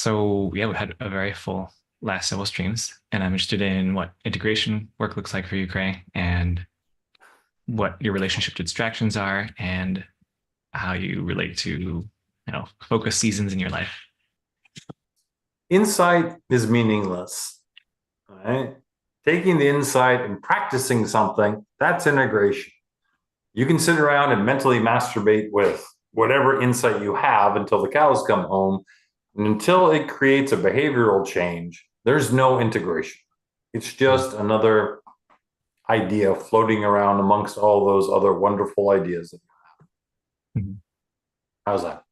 So yeah, we had a very full last several streams, and I'm interested in what integration work looks like for you, Cray, and what your relationship to distractions are, and how you relate to, focus seasons in your life. Insight is meaningless. All right. Taking the insight and practicing something, that's integration. You can sit around and mentally masturbate with whatever insight you have until the cows come home. And until it creates a behavioral change, there's no integration. It's just another idea floating around amongst all those other wonderful ideas. Mhm. How's that?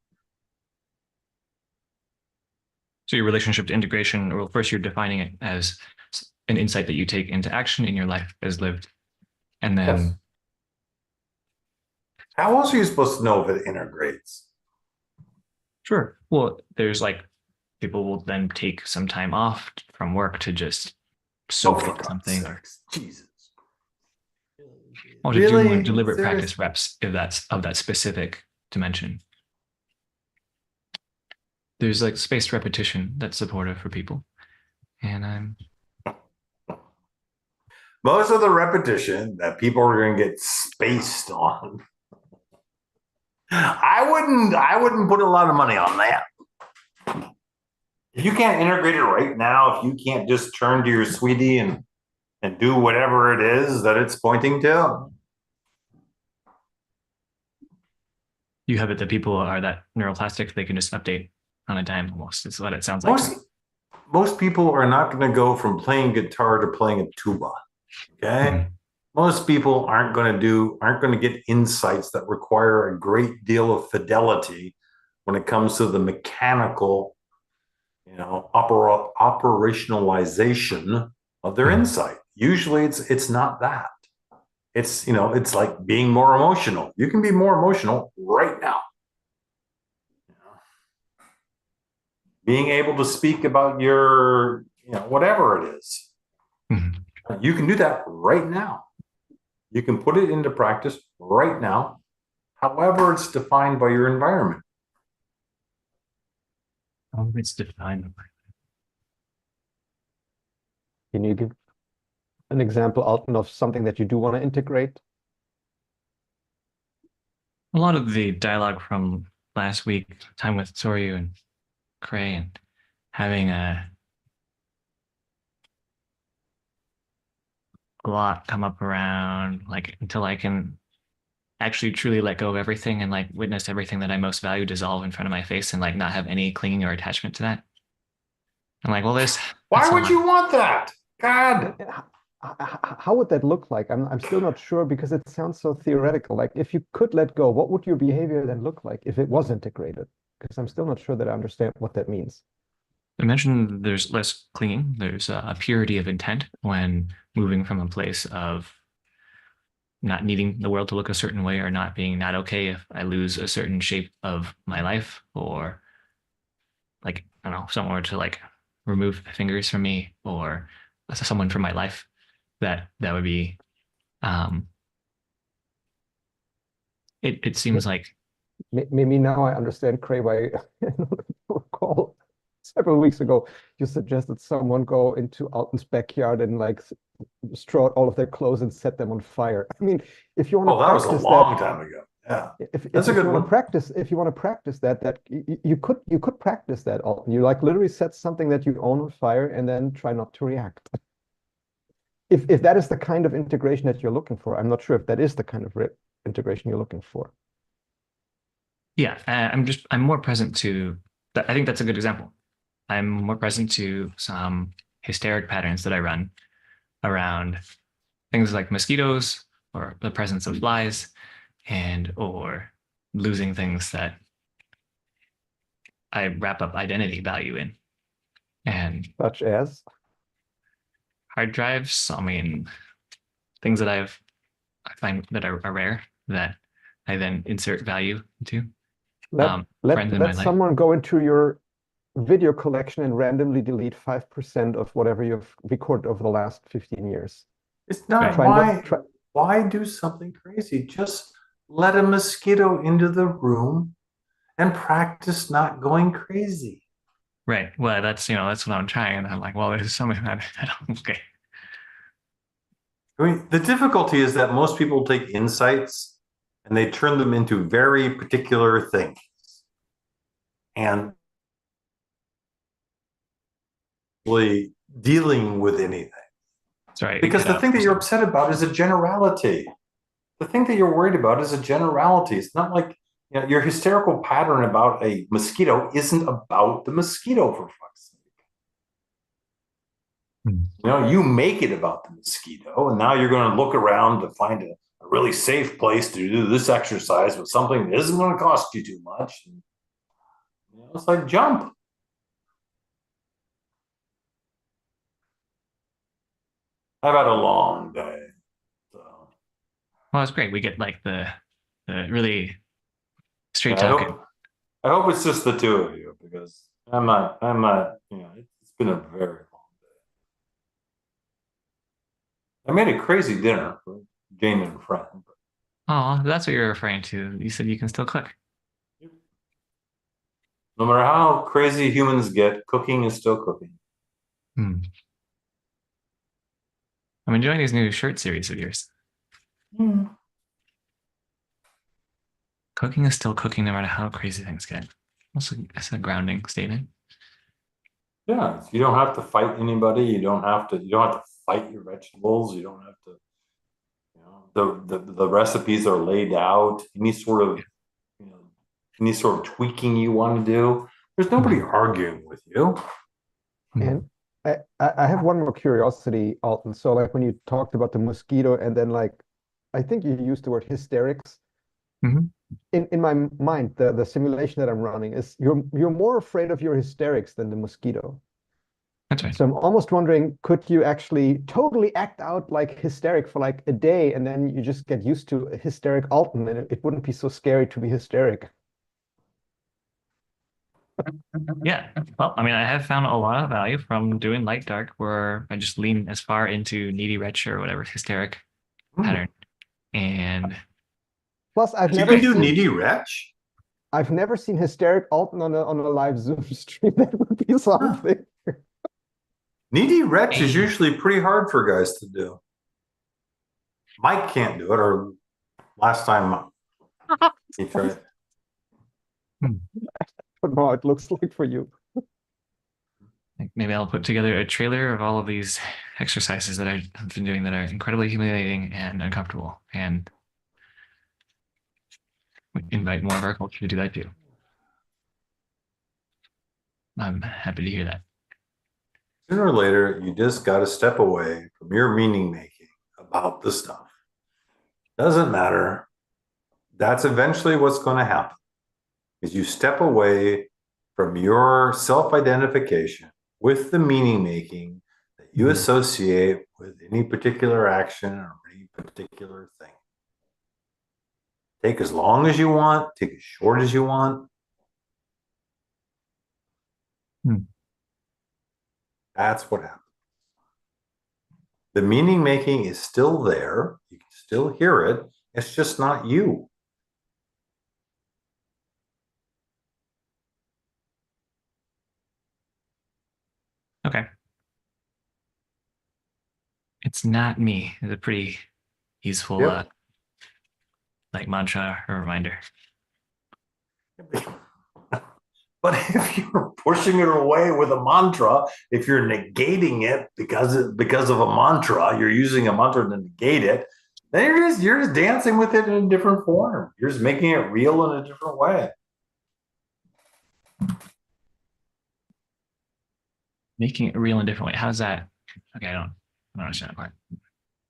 So your relationship to integration, well, first you're defining it as an insight that you take into action in your life as lived, and Yes. then How else are you supposed to know if it integrates? sure. Well, there's like people will then take some time off from work to just Oh, soak for in God's something sakes. Jesus. or to do more Really? deliberate practice Seriously? reps if that's of that specific dimension. There's like spaced repetition that's supportive for people. And I'm Most of the repetition that people are going to get spaced on, I wouldn't put a lot of money on that. If you can't integrate it right now, if you can't just turn to your sweetie and do whatever it is that it's pointing to. you have it that people are that neuroplastic, they can just update on a dime almost. It's what it sounds like to me. Most people are not going to go from playing guitar to playing a tuba. Okay. Mhm. Most people aren't going to get insights that require a great deal of fidelity when it comes to the mechanical, operationalization of their Mhm. insight. Usually it's not that. It's like being more emotional. You can be more emotional right now. Being able to speak about your, whatever it is. Mhm. You can do that right now. You can put it into practice right now, however it's defined by your environment. Oh, it's defined. Can you give an example, Alton, of something that you do want to integrate? A lot of the dialogue from last week, time with Soryu and Cray, and having a lot come up around like until I can actually truly let go of everything and like witness everything that I most value dissolve in front of my face and like not have any clinging or attachment to that. I'm like, well, Why that's a would lot. you want that? God. How would that look like? I'm still not sure because it sounds so theoretical. Like if you could let go, what would your behavior then look like if it was integrated? Because I'm still not sure that I understand what that means. I mentioned there's less clinging. There's a purity of intent when moving from a place of not needing the world to look a certain way or not being not okay if I lose a certain shape of my life or like, I don't know, someone were to like remove fingers from me or someone from my life, that would be, um, it seems like, Maybe now I understand, Cray, why I recall several weeks ago you suggested someone go into Alton's backyard and like straw out all of their clothes and set them on fire. I mean, if you want Oh, to that was a practice that, long time ago. Yeah. if That's a if good you want to one. practice, if you want to practice that you could practice that, Alton. You like literally set something that you own on fire and then try not to react. If that is the kind of integration that you're looking for, I'm not sure if that is the kind of integration you're looking for. yeah, I'm more present to that. I think that's a good example. I'm more present to some hysteric patterns that I run around things like mosquitoes or the presence of flies and or losing things that I wrap up identity value in. And Such as, hard drives, I mean, things that I find that are rare that I then insert value into. let let Friends in my let life. someone go into your video collection and randomly delete 5% of whatever you've recorded over the last 15 years. It's And not Right. try not why try. why do something crazy? Just let a mosquito into the room and practice not going crazy. Right. Well, that's what I'm trying. And I'm like, well, there's something that I don't, okay. I mean, the difficulty is that most people take insights and they turn them into very particular things. And really dealing with anything. Sorry, it Because cut the out thing for a that you're second. upset about is a generality. The thing that you're worried about is a generality. It's not like, your hysterical pattern about a mosquito isn't about the mosquito, for fuck's sake. Hmm. You make it about the mosquito, and now you're going to look around to find a really safe place to do this exercise with something that isn't going to cost you too much. And, it's like jump. I've had a long day. So, Well, it's great. We get like the really straight yeah, talking. I hope it's just the two of you because I'm not, it's been a very long day. I made a crazy dinner for Jane and a friend. Oh, that's what you're referring to. You said you can still cook. No matter how crazy humans get, cooking is still cooking. Hmm. I'm enjoying these new shirt series of yours. Mm. Cooking is still cooking no matter how crazy things get. That's a grounding statement. Yeah, you don't have to fight anybody. You don't have to fight your vegetables. You don't have to, the recipes are laid out. You know, any sort of tweaking you want to do. There's nobody Hmm. arguing with you. And Hmm. I have one more curiosity, Alton. So like when you talked about the mosquito and then like I think you used the word hysterics. Hmm. In my mind, the simulation that I'm running is you're more afraid of your hysterics than the mosquito. That's right. So I'm almost wondering, could you actually totally act out like hysteric for like a day and then you just get used to hysteric Alton and it wouldn't be so scary to be hysteric? Yeah. Well, I mean, I have found a lot of value from doing light dark where I just lean as far into needy wretch or whatever hysteric Hmm. pattern. And Plus, You can do needy wretch. I've never seen hysteric Alton on a live Zoom stream. That would be Huh. something. Needy wretch is a usually pretty hard for guys to do. Mike can't do it, or last time he tried. hmm, But no, it looks like for you. maybe I'll put together a trailer of all of these exercises that I've been doing that are incredibly humiliating and uncomfortable, and invite more of our culture to do that too. I'm happy to hear that. Sooner or later, you just got to step away from your meaning making about the stuff. Doesn't matter. That's eventually what's going to happen. Is you step away from your self-identification with the meaning making that you Mhm. associate with any particular action or any particular thing. Take as long as you want, take as short as you want. Hmm. That's what happens. The meaning making is still there. You can still hear it. It's just not you. Okay. It's not me. It's a pretty useful Yep. like mantra or reminder. But if you're pushing it away with a mantra, if you're negating it because of a mantra, you're using a mantra to negate it, then you're just dancing with it in a different form. You're just making it real in a different way. Making it real in a different way. How's that? Okay, I don't understand that part.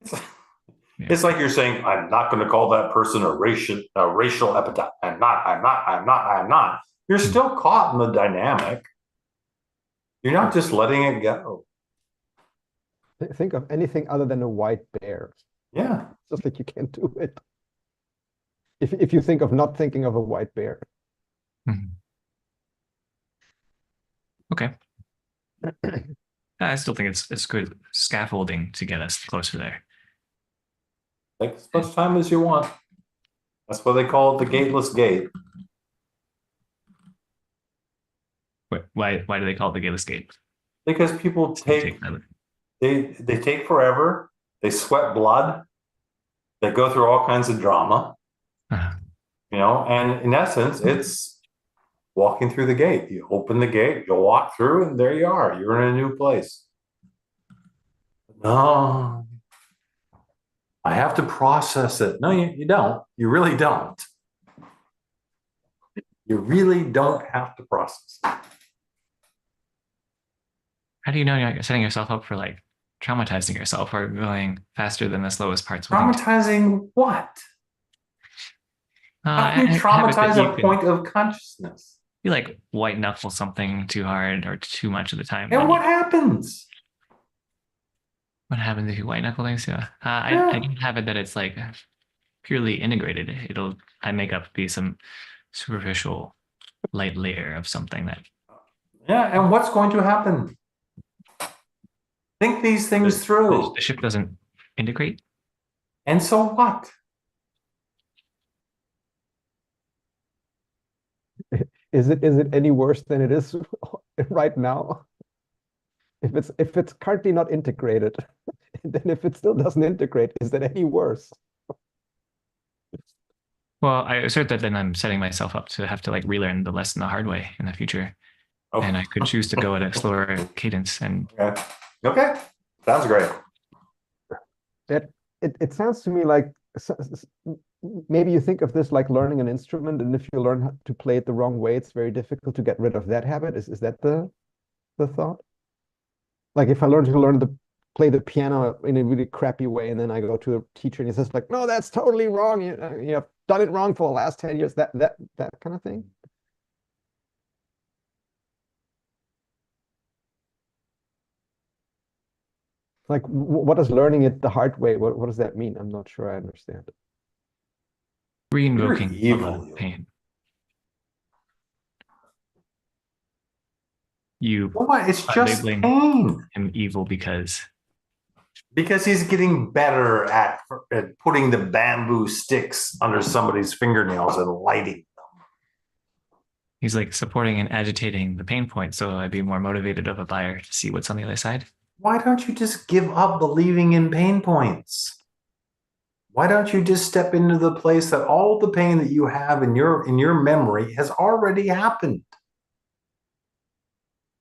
It's, Yeah. it's like you're saying, I'm not going to call that person a racial epithet. I'm not. You're Hmm. still caught in the dynamic. You're not just letting it go. Think of anything other than a white bear. Yeah. It's just like you can't do it. If you think of not thinking of a white bear. Mhm. Okay. I still think it's good scaffolding to get us closer there. Take as much time as you want. That's why they call it the gateless gate. Why do they call it the Gillis Gate? Because people take forever. they take forever, they sweat blood, they go through all kinds of drama, Uh, and in essence, it's walking through the gate. You open the gate, you walk through, and there you are. You're in a new place. No, I have to process it. No, you don't. You really don't. You really don't have to process it. how do you know you're setting yourself up for like traumatizing yourself or going faster than the slowest parts? Traumatizing what? How can you traumatize a point of consciousness? You like white knuckle something too hard or too much of the time. And what happens? What happens if you white knuckle things? Yeah. Yeah. I don't have it that it's like purely integrated. I make up be some superficial light layer of something that. Yeah, and what's going to happen? Think these things through. The ship doesn't integrate. And so what? Is it any worse than it is right now? If it's currently not integrated, then if it still doesn't integrate, is that any worse? Well, I assert that then I'm setting myself up to have to like relearn the lesson the hard way in the future. Oh. And I could choose to go at a slower cadence and Okay. Sounds great. It sounds to me like maybe you think of this like learning an instrument, and if you learn to play it the wrong way, it's very difficult to get rid of that habit. Is that the thought? Like if I learn to play the piano in a really crappy way, and then I go to a teacher and he says like, no, that's totally wrong. You have done it wrong for the last 10 years. That kind of thing. Like, what does learning it the hard way? What does that mean? I'm not sure I understand. re-invoking evil. pain. You What? It's just pain. Him evil because he's getting better at putting the bamboo sticks under somebody's fingernails and lighting them. He's like supporting and agitating the pain point, so I'd be more motivated of a buyer to see what's on the other side. Why don't you just give up believing in pain points? Why don't you just step into the place that all the pain that you have in your memory has already happened?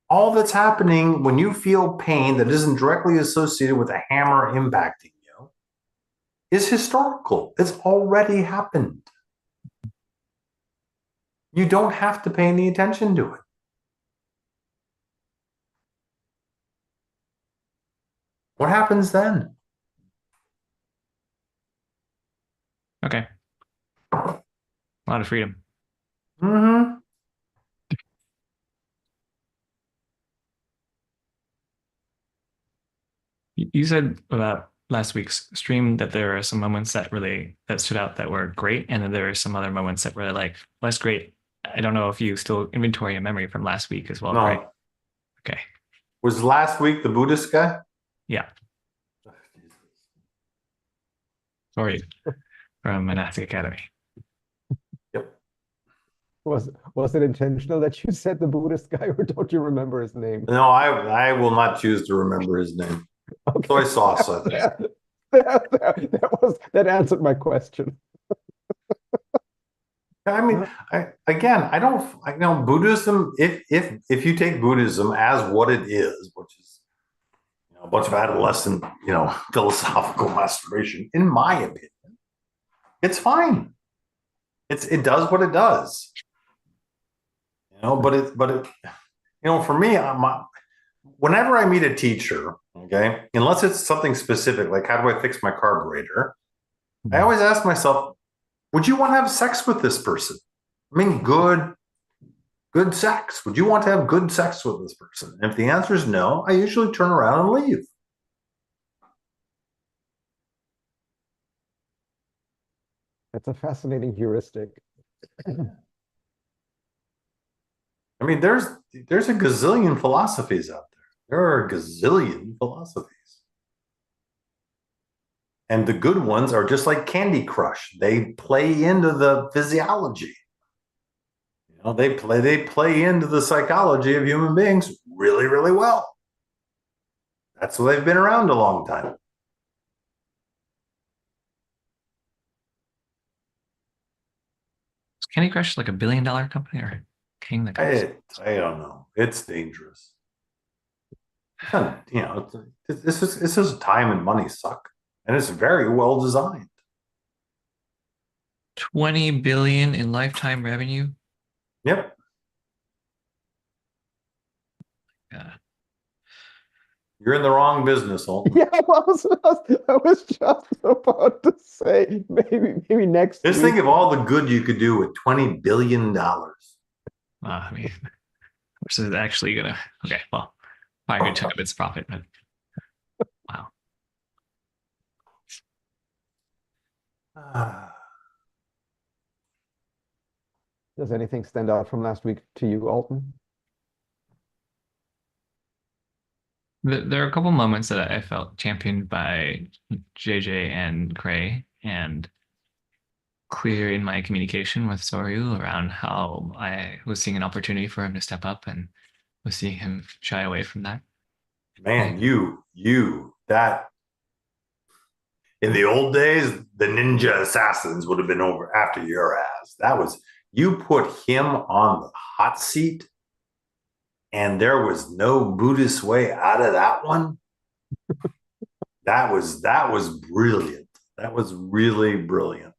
All that's happening when you feel pain that isn't directly associated with a hammer impacting you is historical. It's already happened. You don't have to pay any attention to it. What happens then? Okay. A lot of freedom. Mm-hmm. You said about last week's stream that there are some moments that stood out that were great, and then there are some other moments that were like less great. I don't know if you still inventory a memory from last week as well, No. right? Okay. Was last week the Buddhist guy? Yeah. Sorry, from Monastic Academy. Yep. Was it intentional that you said the Buddhist guy, or don't you remember his name? No, I will not choose to remember his name. Okay. Soy sauce, I think. That answered my question. I mean, I know Buddhism. If you take Buddhism as what it is, which is a bunch of adolescent, philosophical masturbation, in my opinion, it's fine. It does what it does. But it for me, whenever I meet a teacher, okay, unless it's something specific, like how do I fix my carburetor, I always ask myself, would you want to have sex with this person? I mean, good sex. Would you want to have good sex with this person? And if the answer is no, I usually turn around and leave. That's a fascinating heuristic. I mean, there's a gazillion philosophies out there. There are a gazillion philosophies. And the good ones are just like Candy Crush. They play into the physiology. They play into the psychology of human beings really, really well. That's why they've been around a long time. Is Candy Crush like $1 billion company or King the Goose? I don't know. It's dangerous. This is time and money suck, and it's very well designed. 20 billion in lifetime revenue. Yep. Yeah. You're in the wrong business, Holton. Yeah, I was just about to say maybe next Just week. think of all the good you could do with $20 billion. I mean, which is actually gonna. Okay, well, probably a good chunk of its profit, but wow. Does anything stand out from last week to you, Alton? There are a couple moments that I felt championed by JJ and Gray, and clear in my communication with Soryu around how I was seeing an opportunity for him to step up and was seeing him shy away from that. Man, that in the old days, the ninja assassins would have been over after your ass. You put him on the hot seat, and there was no Buddhist way out of that one. That was brilliant. That was really brilliant.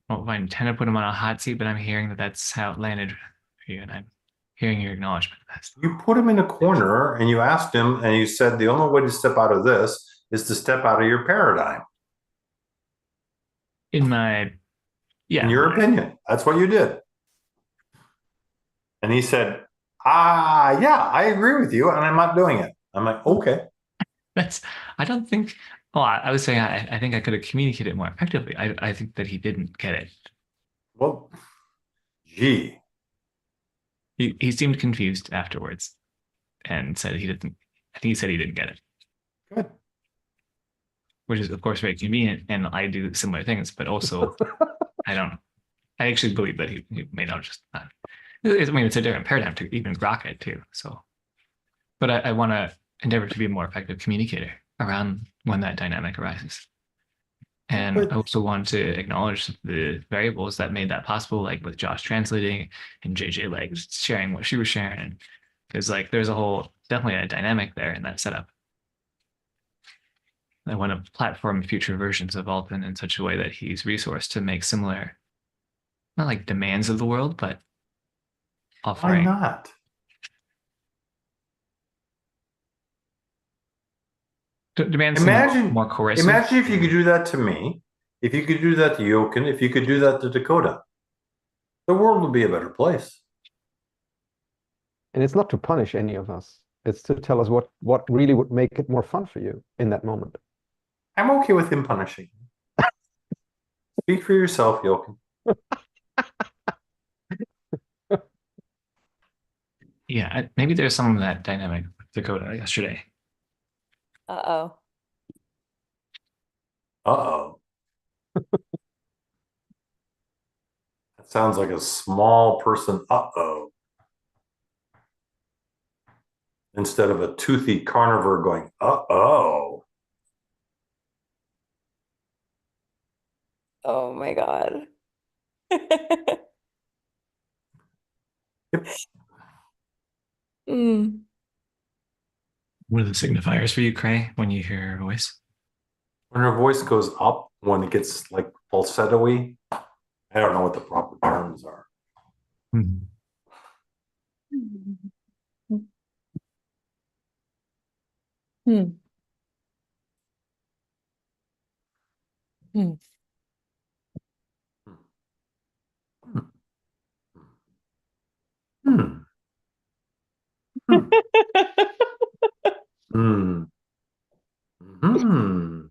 Well, I intend to put him on a hot seat, but I'm hearing that that's how it landed for you, and I'm hearing your acknowledgement of that. You put him in a corner and you asked him, and you said the only way to step out of this is to step out of your paradigm. In my, yeah, in your opinion, that's what you did. And he said, yeah, I agree with you, and I'm not doing it. I'm like, okay. I don't think, well, I was saying I think I could have communicated more effectively. I think that he didn't get it. Well, gee. He seemed confused afterwards and said I think he said he didn't get it. Good. Which is, of course, very convenient, and I do similar things, but also I actually believe that he may not just not. I mean, it's a different paradigm to even grok it too. So, but I want to endeavor to be a more effective communicator around when that dynamic arises. And I also want to acknowledge the variables that made that possible, like with Josh translating and JJ like sharing what she was sharing. Because like there's definitely a dynamic there in that setup. I want to platform future versions of Alton in such a way that he's resourced to make similar, not like demands of the world, but offering. Why not? Demands more coercive. Imagine if you could do that to me, if you could do that to Jochen, if you could do that to Dakota. The world would be a better place. And it's not to punish any of us. It's to tell us what really would make it more fun for you in that moment. I'm okay with him punishing. Speak for yourself, Jochen. Yeah, maybe there's some of that dynamic with Dakota yesterday. Uh-oh. Uh-oh. That sounds like a small person, uh-oh. Instead of a toothy carnivore going, uh-oh. Oh my God. Yep. Mm. What are the signifiers for you, Cray, when you hear her voice? When her voice goes up, when it gets like falsetto-y, I don't know what the proper terms are. Mm-hmm. Hmm. Hmm. Hmm. Hmm. Hmm. Hmm.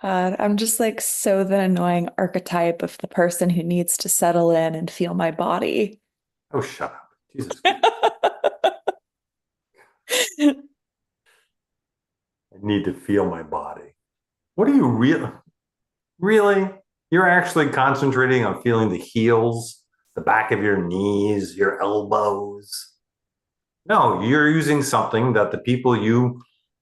God, I'm just like so the annoying archetype of the person who needs to settle in and feel my body. Oh, shut up. Jesus. I need to feel my body. What are you really? You're actually concentrating on feeling the heels, the back of your knees, your elbows. No, you're using something that the people you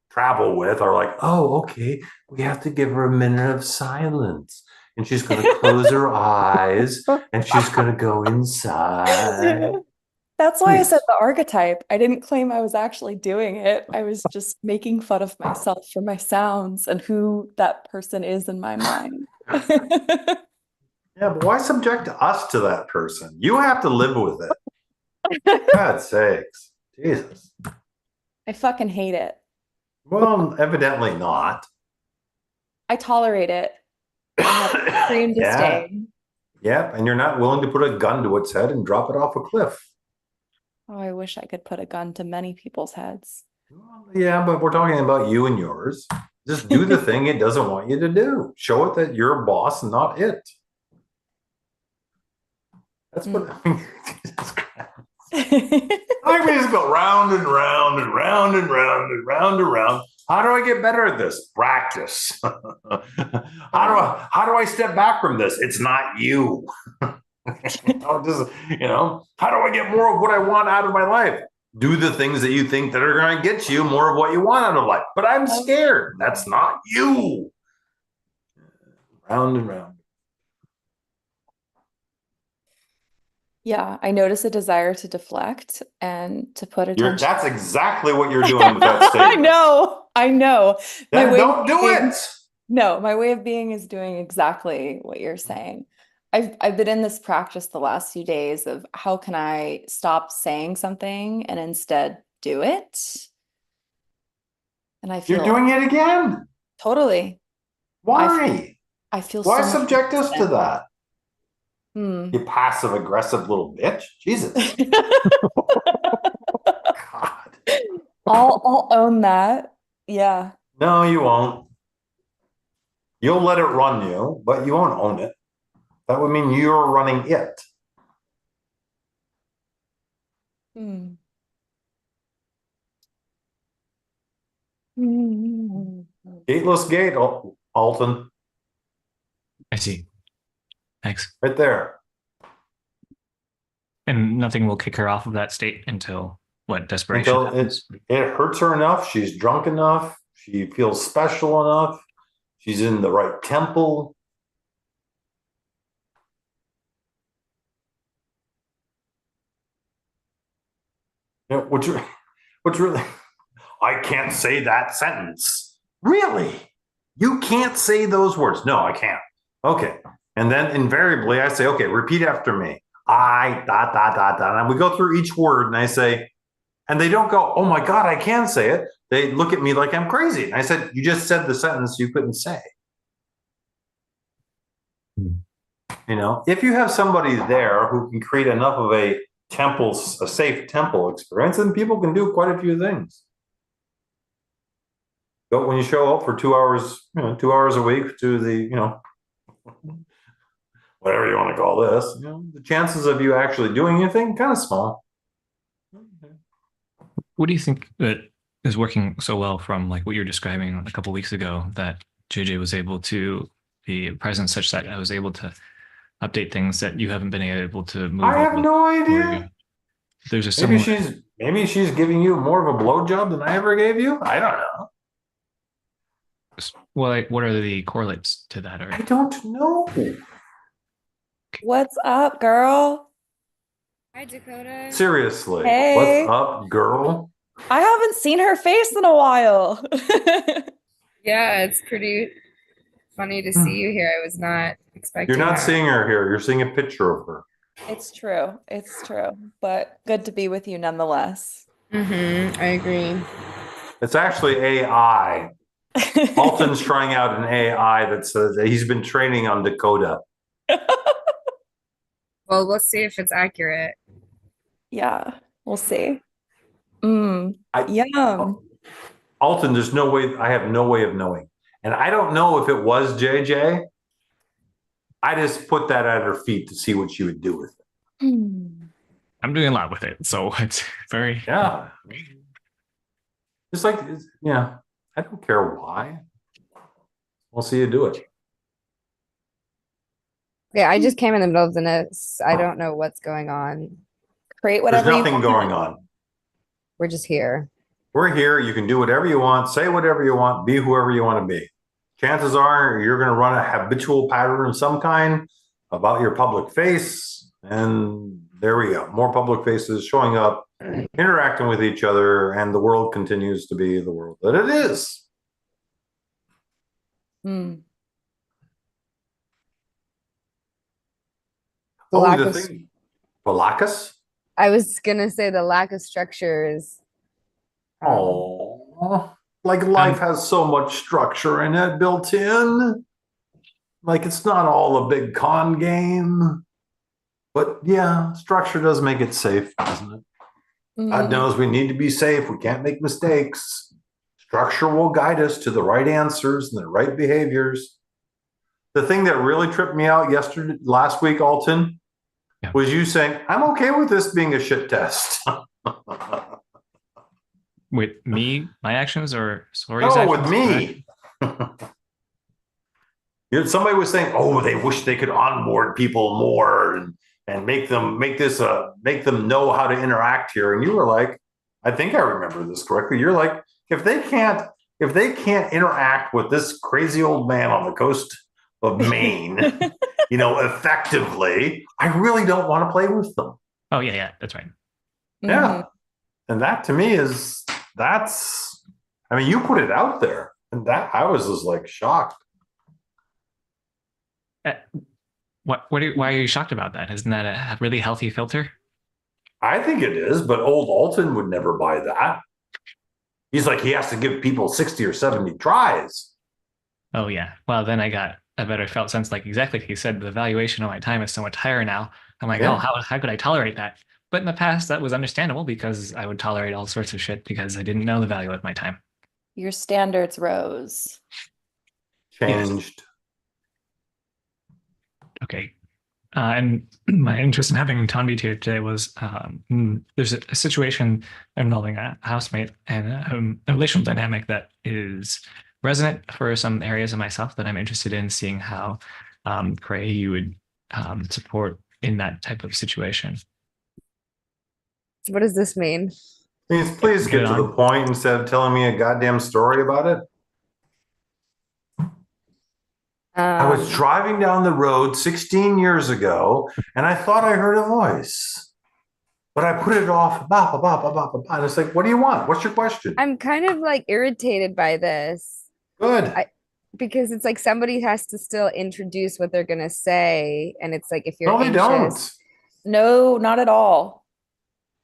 travel with are like, oh, okay, we have to give her a minute of silence. And she's going to close her eyes and she's going to go inside. That's why I said Jeez. the archetype. I didn't claim I was actually doing it. I was just making fun of myself for my sounds and who that person is in my mind. Yeah, but why subject us to that person? You have to live with it. God's sakes. Jesus. I fucking hate it. Well, evidently not. I tolerate it. I have extreme Yeah. disdain. Yep. And you're not willing to put a gun to its head and drop it off a cliff. Oh, I wish I could put a gun to many people's heads. Well, yeah, but we're talking about you and yours. Just do the thing it doesn't want you to do. Show it that you're a boss and not it. That's what I mean. Jesus Christ. I think we just go round and round and round and round and round and round. How do I get better at this? Practice. How do I step back from this? It's not you. How do I get more of what I want out of my life? Do the things that you think that are going to get you more of what you want out of life. But I'm scared. That's not you. Round and round. Yeah, I notice a desire to deflect and to put attention. That's exactly what you're doing with that statement. I know. Then way don't of do being- it. No, my way of being is doing exactly what you're saying. I've been in this practice the last few days of how can I stop saying something and instead do it? And I You're feel doing it again. totally. Why? I feel Why so much subject us to that? Hmm. You passive aggressive little bitch. Jesus. God. I'll own that. Yeah. No, you won't. You'll let it run you, but you won't own it. That would mean you're running it. Hmm. Gateless gate, Alton. I see. Thanks. Right there. And nothing will kick her off of that state until what desperation Until happens. it hurts her enough. She's drunk enough. She feels special enough. She's in the right temple. You know, which really, I can't say that sentence. Really? You can't say those words. No, I can't. Okay. And then invariably I say, okay, repeat after me. I, dot, dot, dot, dot. And we go through each word and I say, and they don't go, oh my God, I can say it. They look at me like I'm crazy. And I said, you just said the sentence you couldn't say. You know, if you have somebody there who can create enough of a safe temple experience, then people can do quite a few things. But when you show up for 2 hours, 2 hours a week to the, whatever you want to call this, the chances of you actually doing anything kind of small. What do you think that is working so well from like what you're describing a couple of weeks ago that JJ was able to be present such that I was able to update things that you haven't been able to move? I have no idea. There's a similar. Maybe she's giving you more of a blowjob than I ever gave you. I don't know. Well, what are the correlates to that? I don't know. What's up, girl? Hi, Dakota. Seriously, Hey. what's up, girl? I haven't seen her face in a while. Yeah, it's pretty funny to see you here. I was not expecting You're not that. seeing her here. You're seeing a picture of her. It's true. It's true. But good to be with you nonetheless. Mm-hmm. I agree. It's actually AI. Alton's trying out an AI that says that he's been training on Dakota. Well, let's see if it's accurate. Yeah, we'll see. I- Yum. Alton, there's no way, I have no way of knowing. And I don't know if it was JJ. I just put that at her feet to see what she would do with it. I'm doing a lot with it, so it's very. Yeah. Just like, yeah, I don't care why. We'll see you do it. Yeah, I just came in the middle of the notes. I don't know what's going on. Create There's whatever you nothing want. going on. We're just here. We're here. You can do whatever you want, say whatever you want, be whoever you want to be. Chances are you're going to run a habitual pattern of some kind about your public face. And there we go. More public faces showing up, interacting with each other, and the world continues to be the world that it is. Hmm. The Oh, lack the of, thing, Balakis? I was gonna say the lack of structure is Oh, like life has so much structure in it built in. Like it's not all a big con game. But yeah, structure does make it safe, doesn't it? God Mhm. knows we need to be safe. We can't make mistakes. Structure will guide us to the right answers and the right behaviors. The thing that really tripped me out last week, Alton, Yeah. was you saying, I'm okay with this being a shit test. With me, my actions, or Sori's No, actions? with me. Somebody was saying, oh, they wish they could onboard people more and make them know how to interact here. And you were like, I think I remember this correctly. You're like, if they can't interact with this crazy old man on the coast of Maine, effectively, I really don't want to play with them. Oh yeah, that's right. Yeah. And that to me I mean, you put it out there, and that I was just like shocked. Why are you shocked about that? Isn't that a really healthy filter? I think it is, but old Alton would never buy that. He's like, he has to give people 60 or 70 tries. Oh yeah. Well, then I got a better felt sense, like exactly like you said, the valuation of my time is so much higher now. I'm like, Yeah. oh, how could I tolerate that? But in the past, that was understandable because I would tolerate all sorts of shit because I didn't know the value of my time. Your standards rose. Changed. Okay. And my interest in having Tanvi here today was there's a situation involving a housemate and a relational dynamic that is resonant for some areas of myself that I'm interested in seeing how Cray you would support in that type of situation. what does this mean? Please get to the point instead of telling me a goddamn story about it. I was driving down the road 16 years ago, and I thought I heard a voice, but I put it off. And it's like, what do you want? What's your question? I'm kind of like irritated by this. Good. Because it's like somebody has to still introduce what they're gonna say, and it's like if you're No, they anxious, don't. No, not at all.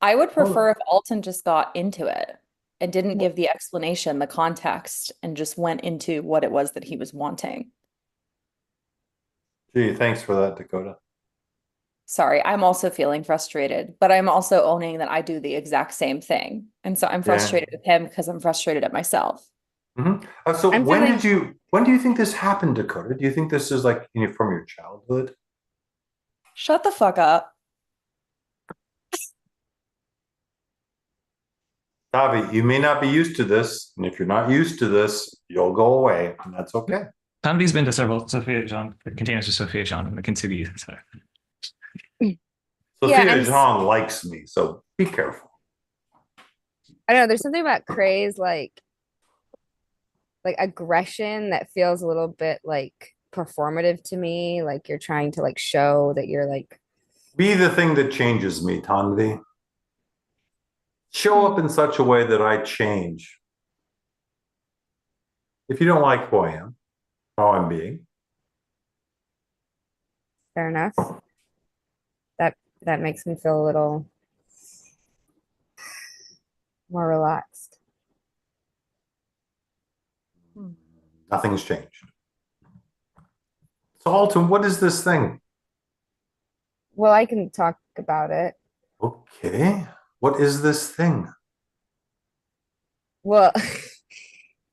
I would prefer if Alton just got into it and didn't give the explanation, the context, and just went into what it was that he was wanting. Gee, thanks for that, Dakota. Sorry, I'm also feeling frustrated, but I'm also owning that I do the exact same thing. And so I'm frustrated with him because I'm frustrated at myself. Mm-hmm. So when do you think this happened, Dakota? Do you think this is like from your childhood? Shut the fuck up. Tavi, you may not be used to this, and if you're not used to this, you'll go away, and that's okay. Tanvi's been to several Sophia Jean containers of Sophia Jean and the Kintsugi. So. Sophia Jean likes me, so be careful. I don't know. There's something about Cray's like aggression that feels a little bit like performative to me. Like you're trying to like show that you're like. Be the thing that changes me, Tanvi. Show up in such a way that I change. If you don't like who I am, how I'm being. Fair enough. That makes me feel a little more relaxed. Nothing's changed. So, Alton, what is this thing? Well, I can talk about it. Okay. What is this thing? Well,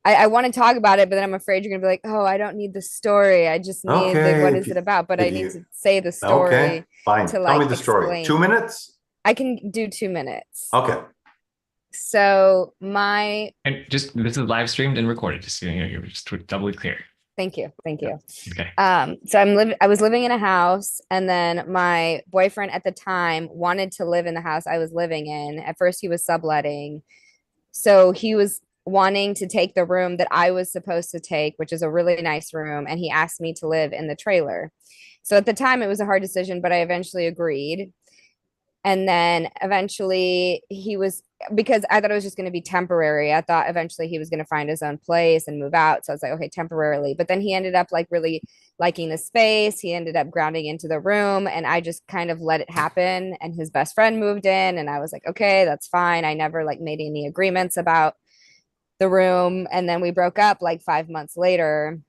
I want to talk about it, but then I'm afraid you're going to be like, oh, I don't need the story. I just need what is it about? But I need to say the story. Okay, fine. To, Tell me the story. 2 minutes? I can do 2 minutes. Okay. So and this is live streamed and recorded, just so you're just doubly clear. Thank you. Thank you. Okay. So I was living in a house, and then my boyfriend at the time wanted to live in the house I was living in. At first he was subletting. So he was wanting to take the room that I was supposed to take, which is a really nice room, and he asked me to live in the trailer. So at the time it was a hard decision, but I eventually agreed. And then eventually because I thought it was just going to be temporary. I thought eventually he was going to find his own place and move out. So I was like, okay, temporarily. But then he ended up like really liking the space. He ended up grounding into the room, and I just kind of let it happen. And his best friend moved in, and I was like, okay, that's fine. I never like made any agreements about the room. And then we broke up like 5 months later.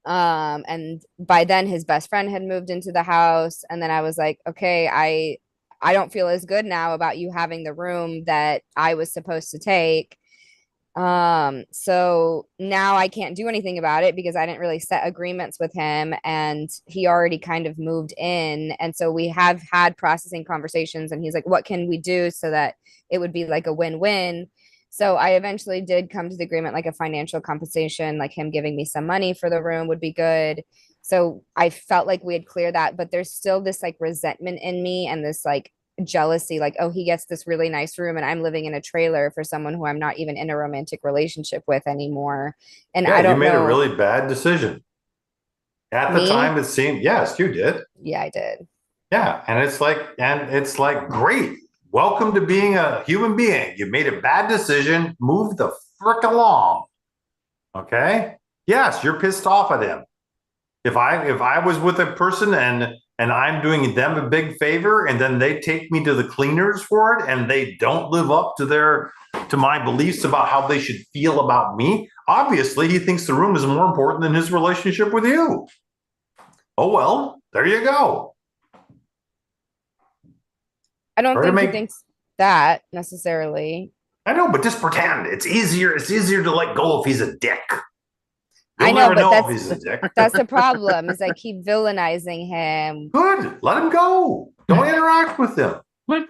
And by then his best friend had moved into the house. And then I was like, okay, I don't feel as good now about you having the room that I was supposed to take. So now I can't do anything about it because I didn't really set agreements with him, and he already kind of moved in. And so we have had processing conversations, and he's like, what can we do so that it would be like a win-win? So I eventually did come to the agreement, like a financial compensation, like him giving me some money for the room would be good. So I felt like we had cleared that, but there's still this like resentment in me and this like jealousy, like, oh, he gets this really nice room and I'm living in a trailer for someone who I'm not even in a romantic relationship with anymore. And Yeah, I don't you made know. a really bad decision. At the Me? time, it seemed, yes, you did. Yeah, I did. Yeah, and it's like, great. Welcome to being a human being. You made a bad decision. Move the frick along. Okay? Yes, you're pissed off at him. If I was with a person and I'm doing them a big favor and then they take me to the cleaners for it and they don't live up to my beliefs about how they should feel about me, obviously he thinks the room is more important than his relationship with you. Oh well, there you go. I don't think he thinks that necessarily. I know, but just pretend. It's easier to let go if he's a dick. I know, but if he's a dick. That's the problem, is I keep villainizing him. Good. Let him go. Don't interact with him. What?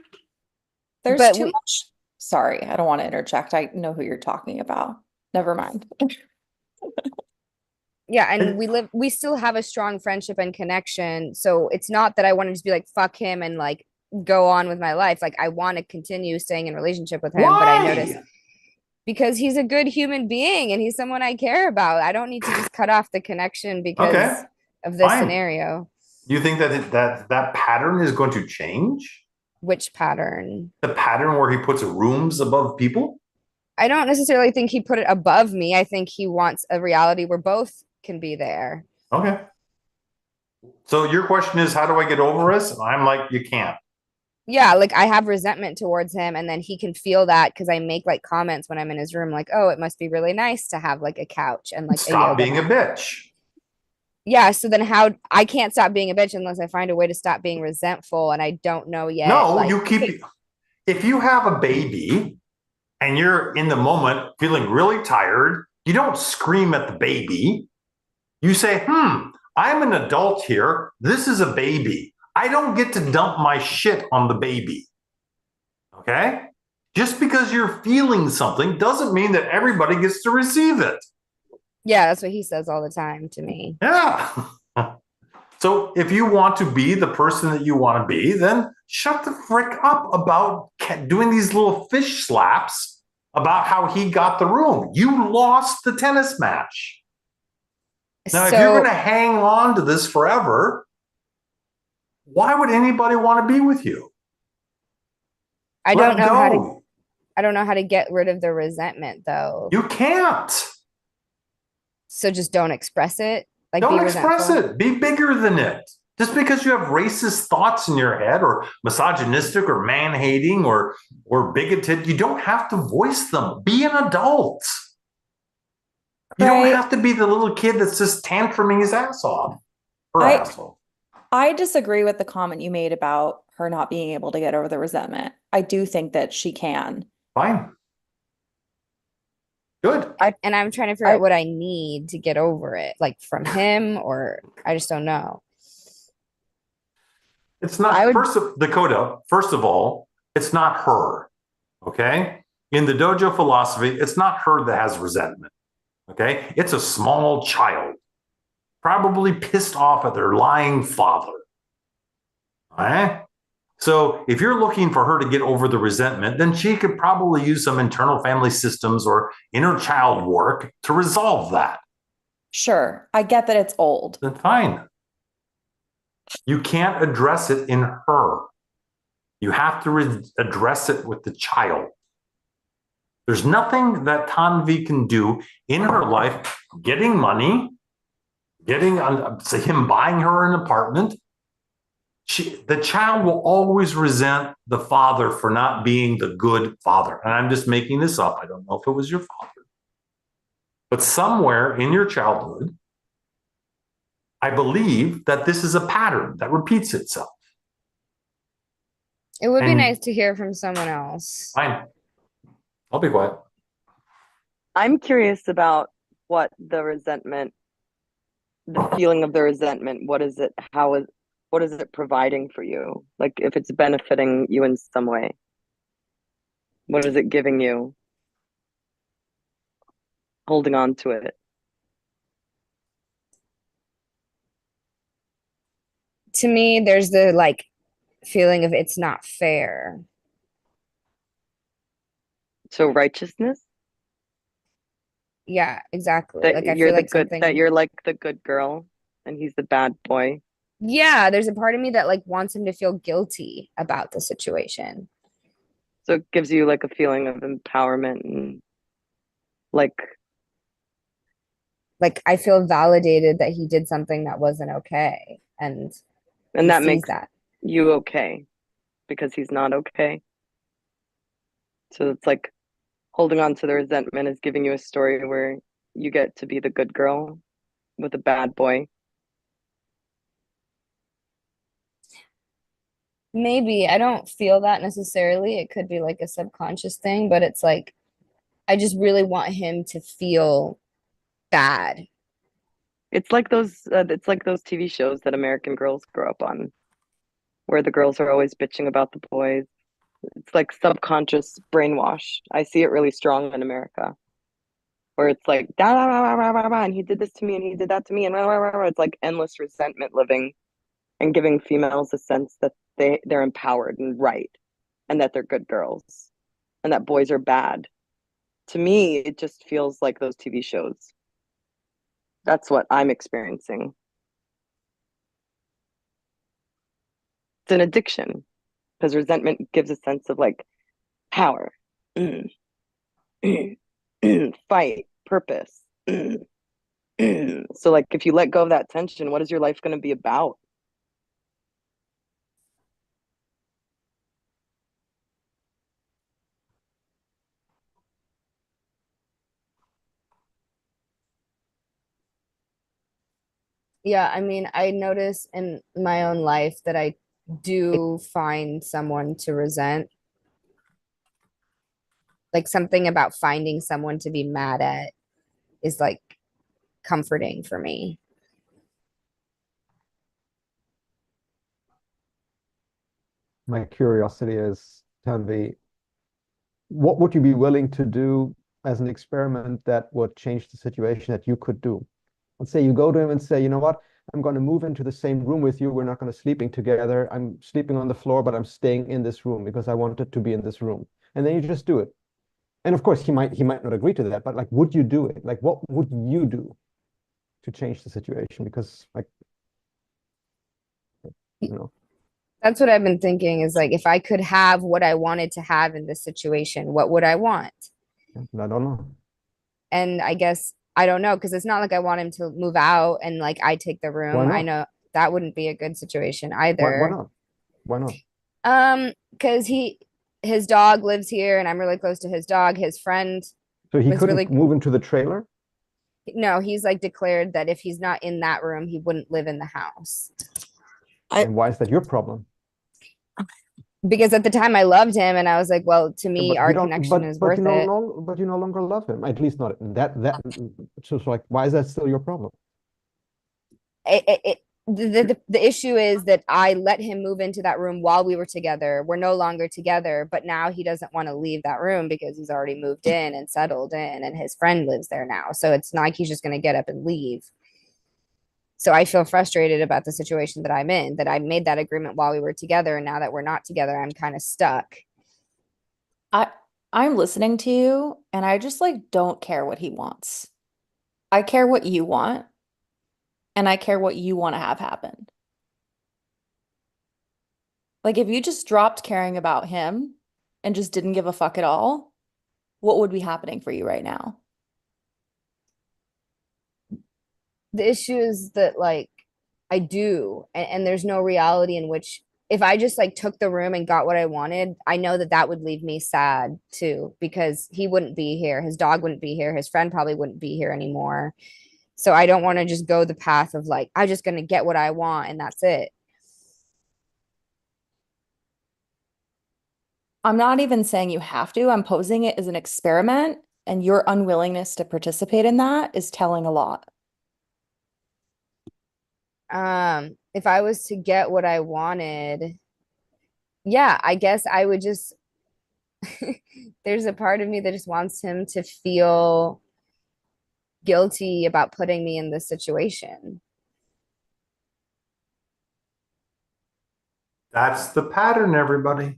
There's too much. Sorry, I don't want to interject. I know who you're talking about. Never mind. Yeah, and we still have a strong friendship and connection. So it's not that I want to just be like, fuck him and like go on with my life. Like I want to continue staying in relationship with him. Why? But I noticed because he's a good human being and he's someone I care about. I don't need to just cut off the connection because of this scenario. You think that pattern is going to change? Which pattern? The pattern where he puts rooms above people? I don't necessarily think he put it above me. I think he wants a reality where both can be there. Okay. So your question is, how do I get over this? And I'm like, you can't. Yeah, like I have resentment towards him, and then he can feel that because I make like comments when I'm in his room, like, oh, it must be really nice to have like a couch and like stop being a bitch. Yeah, so then how I can't stop being a bitch unless I find a way to stop being resentful, and I don't know yet. No, like, you keep if you have a baby and you're in the moment feeling really tired, you don't scream at the baby. You say, I'm an adult here. This is a baby. I don't get to dump my shit on the baby. Okay? Just because you're feeling something doesn't mean that everybody gets to receive it. Yeah, that's what he says all the time to me. Yeah. So if you want to be the person that you want to be, then shut the frick up about doing these little fish slaps about how he got the room. You lost the tennis match. Now, if you're going to hang on to this forever, why would anybody want to be with you? I don't know how to get rid of the resentment, though. You can't. So just don't express it. Like, don't express it. Be bigger than it. Just because you have racist thoughts in your head or misogynistic or man-hating or bigoted, you don't have to voice them. Be an adult. You don't have to be the little kid that's just tantruming his ass off. I disagree with the comment you made about her not being able to get over the resentment. I do think that she can. Fine. Good. And I'm trying to figure out what I need to get over it, like from him, or I just don't know. It's not, Dakota, first of all, it's not her. Okay? In the dojo philosophy, it's not her that has resentment. Okay? It's a small child. probably pissed off at their lying father. All right. So if you're looking for her to get over the resentment, then she could probably use some internal family systems or inner child work to resolve that. Sure, I get that it's old. Then fine. You can't address it in her. You have to address it with the child. There's nothing that Tanvi can do in her life, getting money, getting him buying her an apartment. The child will always resent the father for not being the good father. And I'm just making this up. I don't know if it was your father. But somewhere in your childhood, I believe that this is a pattern that repeats itself. It would be And- nice to hear from someone else. Fine. I'll be quiet. I'm curious about what the resentment, the feeling of the resentment, what is it? What is it providing for you? Like if it's benefiting you in some way, what is it giving you? Holding on to it. To me, there's the like feeling of it's not fair. So righteousness? Yeah, exactly. That Like I you're feel the like good, something. that you're like the good girl and he's the bad boy. Yeah, there's a part of me that like wants him to feel guilty about the situation. So it gives you like a feeling of empowerment and like I feel validated that he did something that wasn't okay, and he that sees makes that. you okay because he's not okay. So it's like holding on to the resentment is giving you a story where you get to be the good girl with a bad boy. Maybe I don't feel that necessarily. It could be like a subconscious thing, but it's like I just really want him to feel bad. It's like those TV shows that American girls grow up on, where the girls are always bitching about the boys. It's like subconscious brainwash. I see it really strong in America, where it's like da, da, da, da, da, da, and he did this to me and he did that to me and rah, rah, rah, rah. It's like endless resentment living and giving females a sense that they're empowered and right and that they're good girls and that boys are bad. To me, it just feels like those TV shows. That's what I'm experiencing. It's an addiction because resentment gives a sense of like power, fight, purpose. So like if you let go of that tension, what is your life going to be about? Yeah, I mean, I notice in my own life that I do find someone to resent. Like something about finding someone to be mad at is like comforting for me. My curiosity is, Tanvi, what would you be willing to do as an experiment that would change the situation that you could do? Let's say you go to him and say, you know what, I'm going to move into the same room with you. We're not going to sleeping together. I'm sleeping on the floor, but I'm staying in this room because I wanted to be in this room. And then you just do it. And of course, he might not agree to that, but like, would you do it? Like, what would you do to change the situation? Because like, you know, That's what I've been thinking is like if I could have what I wanted to have in this situation, what would I want? I don't know. And I guess I don't know because it's not like I want him to move out and like I take the Why room. I not? know that wouldn't be a good situation Why either. not? Why not? Because his dog lives here and I'm really close to his dog. His friend So he was couldn't really move into the trailer? no, he's like declared that if he's not in that room, he wouldn't live in the house. And why is that your problem? Because at the time I loved him and I was like, well, to me, But our you don't, connection is but worth you no it. longer, but you no longer love him. At least not that. So it's like, why is that still your problem? The issue is that I let him move into that room while we were together. We're no longer together, but now he doesn't want to leave that room because he's already moved in and settled in and his friend lives there now. So it's not like he's just going to get up and leave. So I feel frustrated about the situation that I'm in, that I made that agreement while we were together. And now that we're not together, I'm kind of stuck. I'm listening to you and I just like don't care what he wants. I care what you want and I care what you want to have happen. Like if you just dropped caring about him and just didn't give a fuck at all, what would be happening for you right now? The issue is that like I do, and there's no reality in which if I just like took the room and got what I wanted, I know that that would leave me sad too, because he wouldn't be here, his dog wouldn't be here, his friend probably wouldn't be here anymore. So I don't want to just go the path of like, I'm just going to get what I want and that's it. I'm not even saying you have to. I'm posing it as an experiment, and your unwillingness to participate in that is telling a lot. If I was to get what I wanted, yeah, I guess I would just there's a part of me that just wants him to feel guilty about putting me in this situation. That's the pattern, everybody.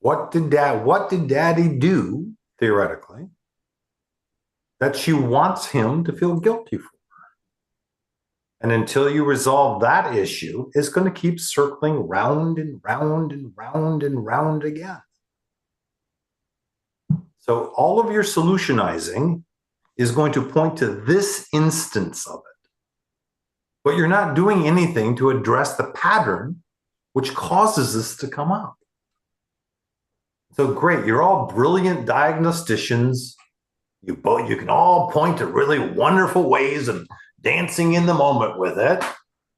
What did daddy do, theoretically, that she wants him to feel guilty for? And until you resolve that issue, it's going to keep circling round and round and round and round again. So all of your solutionizing is going to point to this instance of it. But you're not doing anything to address the pattern which causes this to come up. So great, you're all brilliant diagnosticians. You can all point to really wonderful ways of dancing in the moment with it.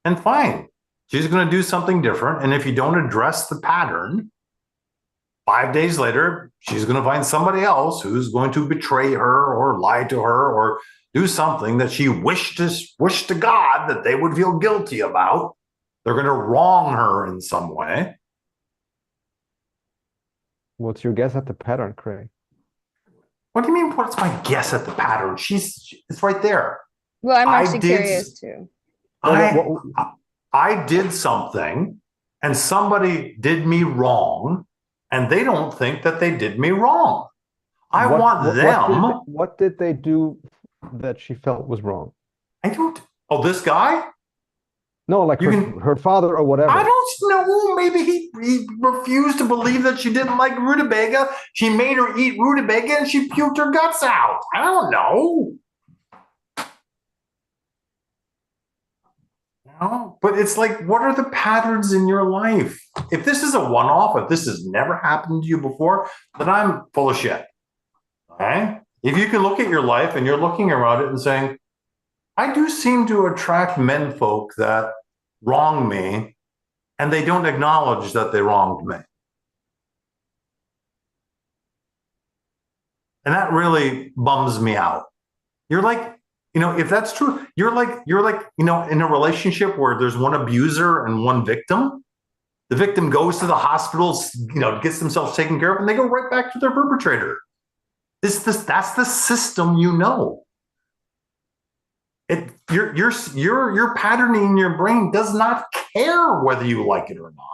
And fine, she's going to do something different. And if you don't address the pattern, 5 days later, she's going to find somebody else who's going to betray her or lie to her or do something that she wished to God that they would feel guilty about. They're going to wrong her in some way. What's your guess at the pattern, Craig? What do you mean, what's my guess at the pattern? It's right there. Well, I'm actually curious too. I did something and somebody did me wrong and they don't think that they did me wrong. What did they do that she felt was wrong? Oh, this guy? No, like her father or whatever. I don't know. Maybe he refused to believe that she didn't like rutabaga. She made her eat rutabaga and she puked her guts out. I don't know. No, but it's like, what are the patterns in your life? If this is a one-off, if this has never happened to you before, then I'm full of shit. Okay? If you can look at your life and you're looking around it and saying, I do seem to attract menfolk that wrong me, and they don't acknowledge that they wronged me. And that really bums me out. You're like, if that's true, you're like, in a relationship where there's one abuser and one victim. The victim goes to the hospital, gets themselves taken care of, and they go right back to their perpetrator. That's the system, Your patterning in your brain does not care whether you like it or not.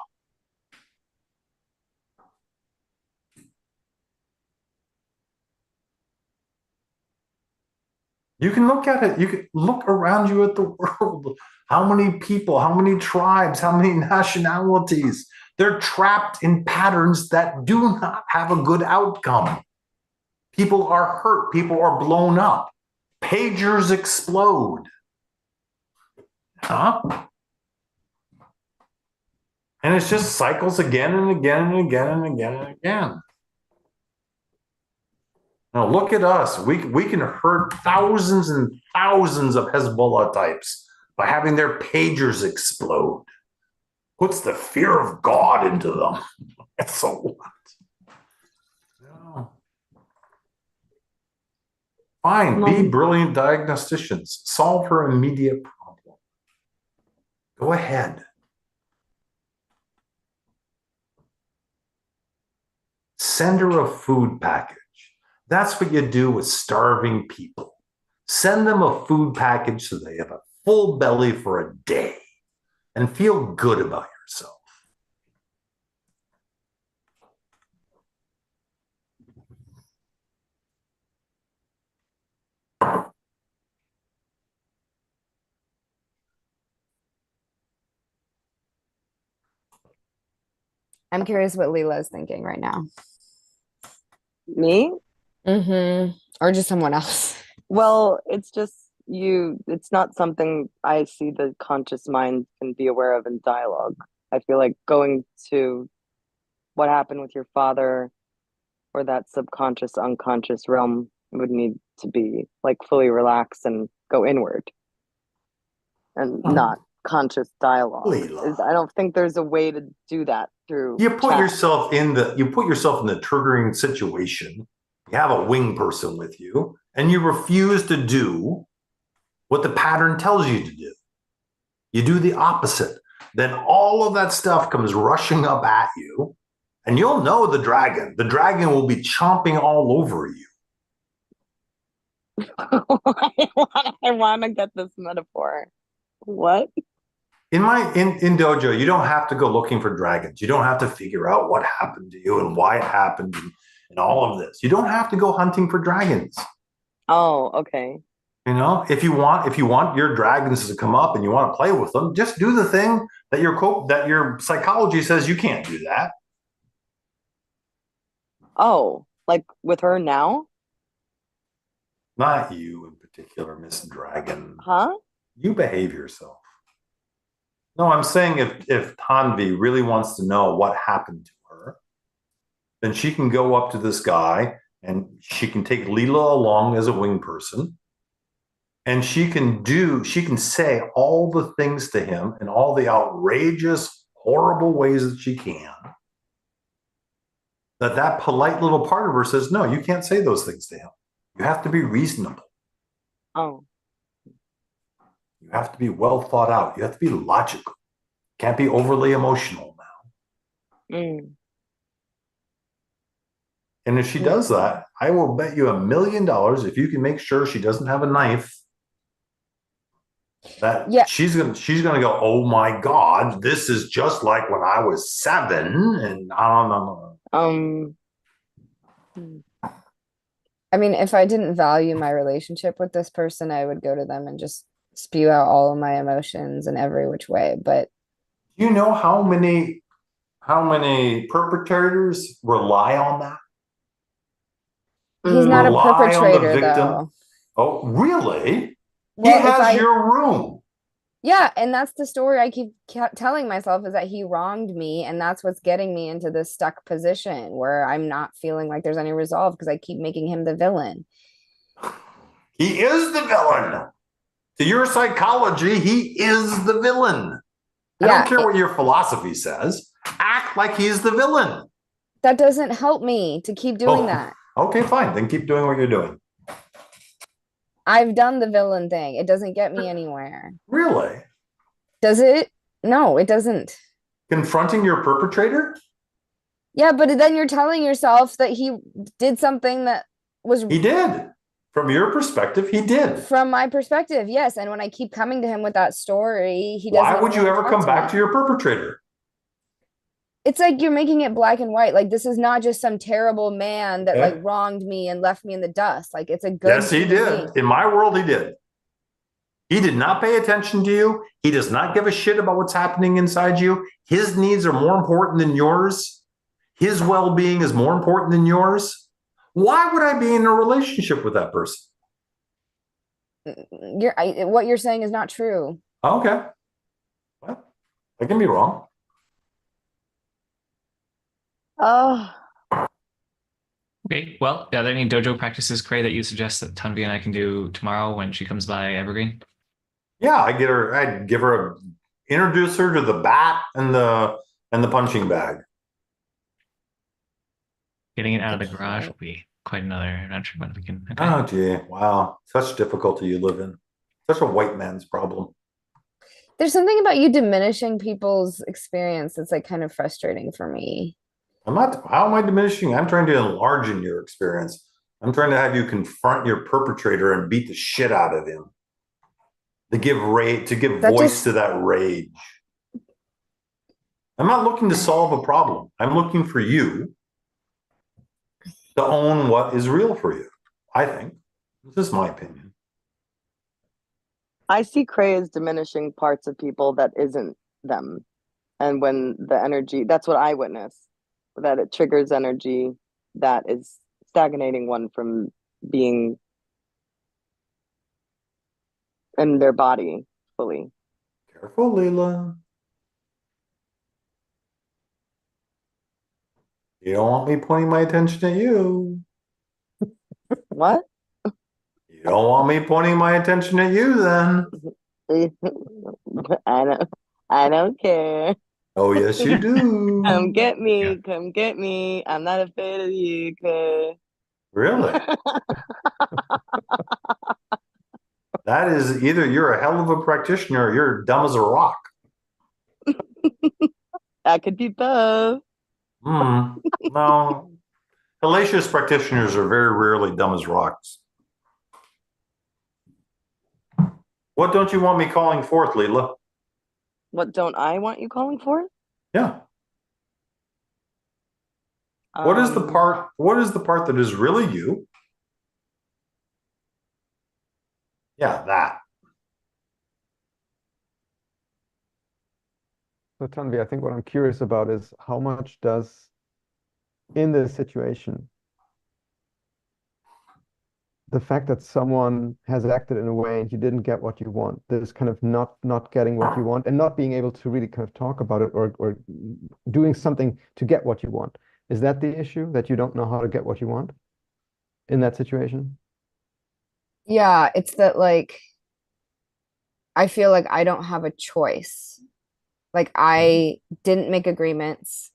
You can look at it. You can look around you at the world. How many people, how many tribes, how many nationalities? They're trapped in patterns that do not have a good outcome. People are hurt. People are blown up. Pagers explode. Huh? And it's just cycles again and again and again and again and again. Now look at us. We can hurt thousands and thousands of Hezbollah types by having their pagers explode. Puts the fear of God into them. So what? No. Fine, be brilliant diagnosticians. Solve her immediate problem. Go ahead. Send her a food package. That's what you do with starving people. Send them a food package so they have a full belly for a day and feel good about yourself. I'm curious what Leela is thinking right now. Me? Or just someone else. Well, it's just it's not something I see the conscious mind can be aware of in dialogue. I feel like going to what happened with your father or that subconscious, unconscious realm would need to be like fully relaxed and go inward and not conscious dialogue. Leela. I don't think there's a way to do that through You put chat. yourself in the triggering situation. You have a wing person with you, and you refuse to do what the pattern tells you to do. You do the opposite. Then all of that stuff comes rushing up at you, and you'll know the dragon. The dragon will be chomping all over you. I want to get this metaphor. What? In dojo, you don't have to go looking for dragons. You don't have to figure out what happened to you and why it happened and all of this. You don't have to go hunting for dragons. Oh, okay. You know, if you want your dragons to come up and you want to play with them, just do the thing that your psychology says you can't do that. Oh, like with her now? Not you in particular, Miss Dragon. Huh? You behave yourself. No, I'm saying if Tanvi really wants to know what happened to her, then she can go up to this guy and she can take Leela along as a wing person. And she can say all the things to him in all the outrageous, horrible ways that she can. That polite little part of her says, no, you can't say those things to him. You have to be reasonable. Oh. You have to be well thought out. You have to be logical. Can't be overly emotional now. Mm. And if she does that, I will bet you $1 million if you can make sure she doesn't have a knife. That she's gonna go, oh my God, this is just like when I was 7, and no. I mean, if I didn't value my relationship with this person, I would go to them and just spew out all of my emotions in every which way. But you know how many perpetrators rely on that? He's not a perpetrator, though. Oh, really? Well, he has your room. Yeah, and that's the story I keep telling myself, is that he wronged me, and that's what's getting me into this stuck position where I'm not feeling like there's any resolve because I keep making him the villain. He is the villain. To your psychology, he is the villain. I don't care what your philosophy says. Act like he's the villain. That doesn't help me to keep doing that. Okay, fine. Then keep doing what you're doing. I've done the villain thing. It doesn't get me anywhere. Really? Does it? No, it doesn't. Confronting your perpetrator? Yeah, but then you're telling yourself that he did something that was... He did. From your perspective, he did. From my perspective, yes. And when I keep coming to him with that story, he doesn't... Why would you ever come back to your perpetrator? It's like you're making it black and white. Like, this is not just some terrible man that like wronged me and left me in the dust. Like, it's a good... Yes, he did. In my world, he did. He did not pay attention to you. He does not give a shit about what's happening inside you. His needs are more important than yours. His well-being is more important than yours. Why would I be in a relationship with that person? What you're saying is not true. Okay. Well, I can be wrong. Oh. Okay. Well, are there any dojo practices, Cray, that you suggest that Tanvi and I can do tomorrow when she comes by Evergreen? Yeah, introduce her to the bat and the punching bag. Getting it out of the garage will be quite another adventure, but we can. Okay. Oh, gee. Wow. Such difficulty you live in. Such a white man's problem. There's something about you diminishing people's experience that's like kind of frustrating for me. How am I diminishing? I'm trying to enlarge in your experience. I'm trying to have you confront your perpetrator and beat the shit out of him. To give That voice just- to that rage. I'm not looking to solve a problem. I'm looking for you to own what is real for you. I think. This is my opinion. I see Cray as diminishing parts of people that isn't them. And when the energy, that's what I witness, that it triggers energy that is stagnating one from being in their body fully. Careful, Leela. You don't want me pointing my attention at you. What? You don't want me pointing my attention at you then. I don't care. Oh, yes, you do. Come get me, Yeah. come get me. I'm not afraid of you, Cray. Really? That is either you're a hell of a practitioner or you're dumb as a rock. I could be both. No. Hellacious practitioners are very rarely dumb as rocks. What don't you want me calling forth, Leela? What don't I want you calling for? Yeah. What is the part that is really you? Yeah, that. So Tanvi, I think what I'm curious about is how much does, in this situation, the fact that someone has acted in a way and you didn't get what you want, this kind of not getting what you want and not being able to really kind of talk about it or doing something to get what you want. Is that the issue, that you don't know how to get what you want in that situation? Yeah, it's that like I feel like I don't have a choice. Like I didn't make agreements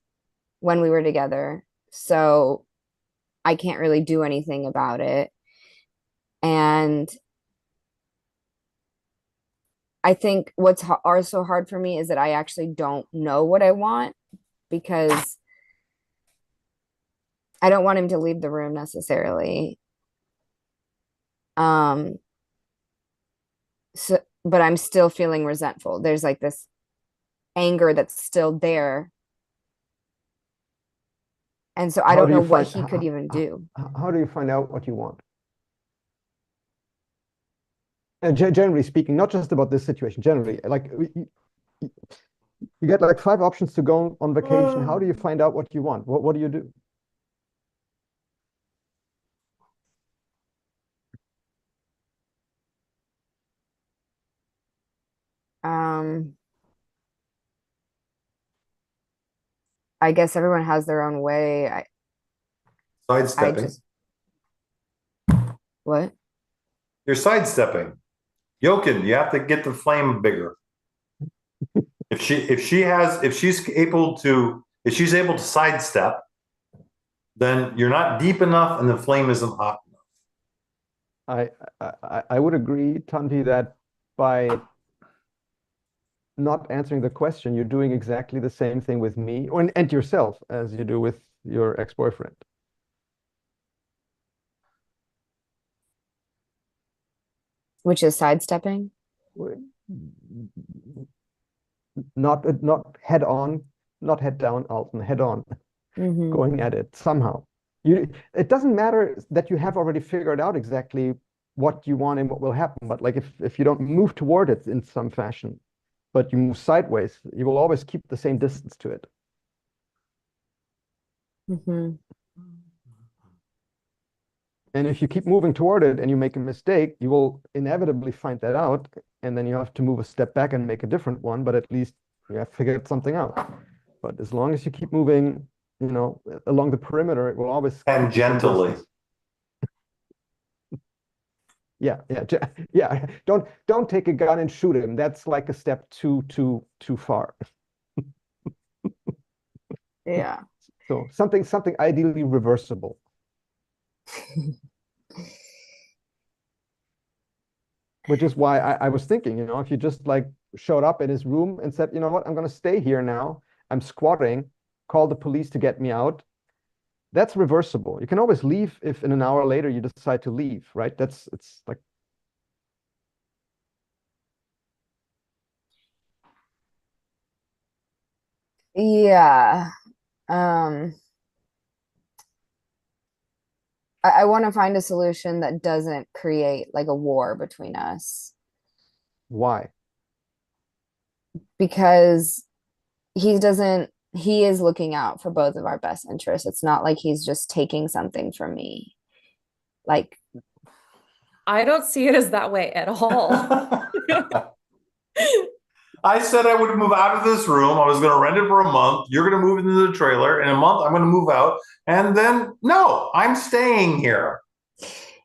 when we were together, so I can't really do anything about it. And I think what's also hard for me is that I actually don't know what I want because I don't want him to leave the room necessarily. So, but I'm still feeling resentful. There's like this anger that's still there. And so I don't know what he could even do. How do you find out what you want? And generally speaking, not just about this situation, generally, like you get like 5 options to go on vacation. How do you find out what you want? What do you do? I guess everyone has their own way. I Sidestepping. just what? You're sidestepping. Yokin, you have to get the flame bigger. If she's able to sidestep, then you're not deep enough and the flame isn't hot enough. I would agree, Tanvi, that by not answering the question, you're doing exactly the same thing with me and yourself as you do with your ex-boyfriend. Which is sidestepping? Not head on, not head down, Alton, head on, going at it somehow. It doesn't matter that you have already figured out exactly what you want and what will happen, but like if you don't move toward it in some fashion, but you move sideways, you will always keep the same distance to it. And if you keep moving toward it and you make a mistake, you will inevitably find that out, and then you have to move a step back and make a different one, but at least you have figured something out. But as long as you keep moving, along the perimeter, it will always Tangentially. Yeah. Don't take a gun and shoot him. That's like a step too far. Yeah. So something ideally reversible. Which is why I was thinking, if you just like showed up in his room and said, you know what, I'm going to stay here now. I'm squatting, call the police to get me out. That's reversible. You can always leave if in an hour later you decide to leave, right? It's like, Yeah. Um, I want to find a solution that doesn't create like a war between us, why? because he is looking out for both of our best interests. It's not like he's just taking something from me. Like, I don't see it as that way at all. I said I would move out of this room. I was going to rent it for a month. You're going to move into the trailer. In a month, I'm going to move out. And then, no, I'm staying here.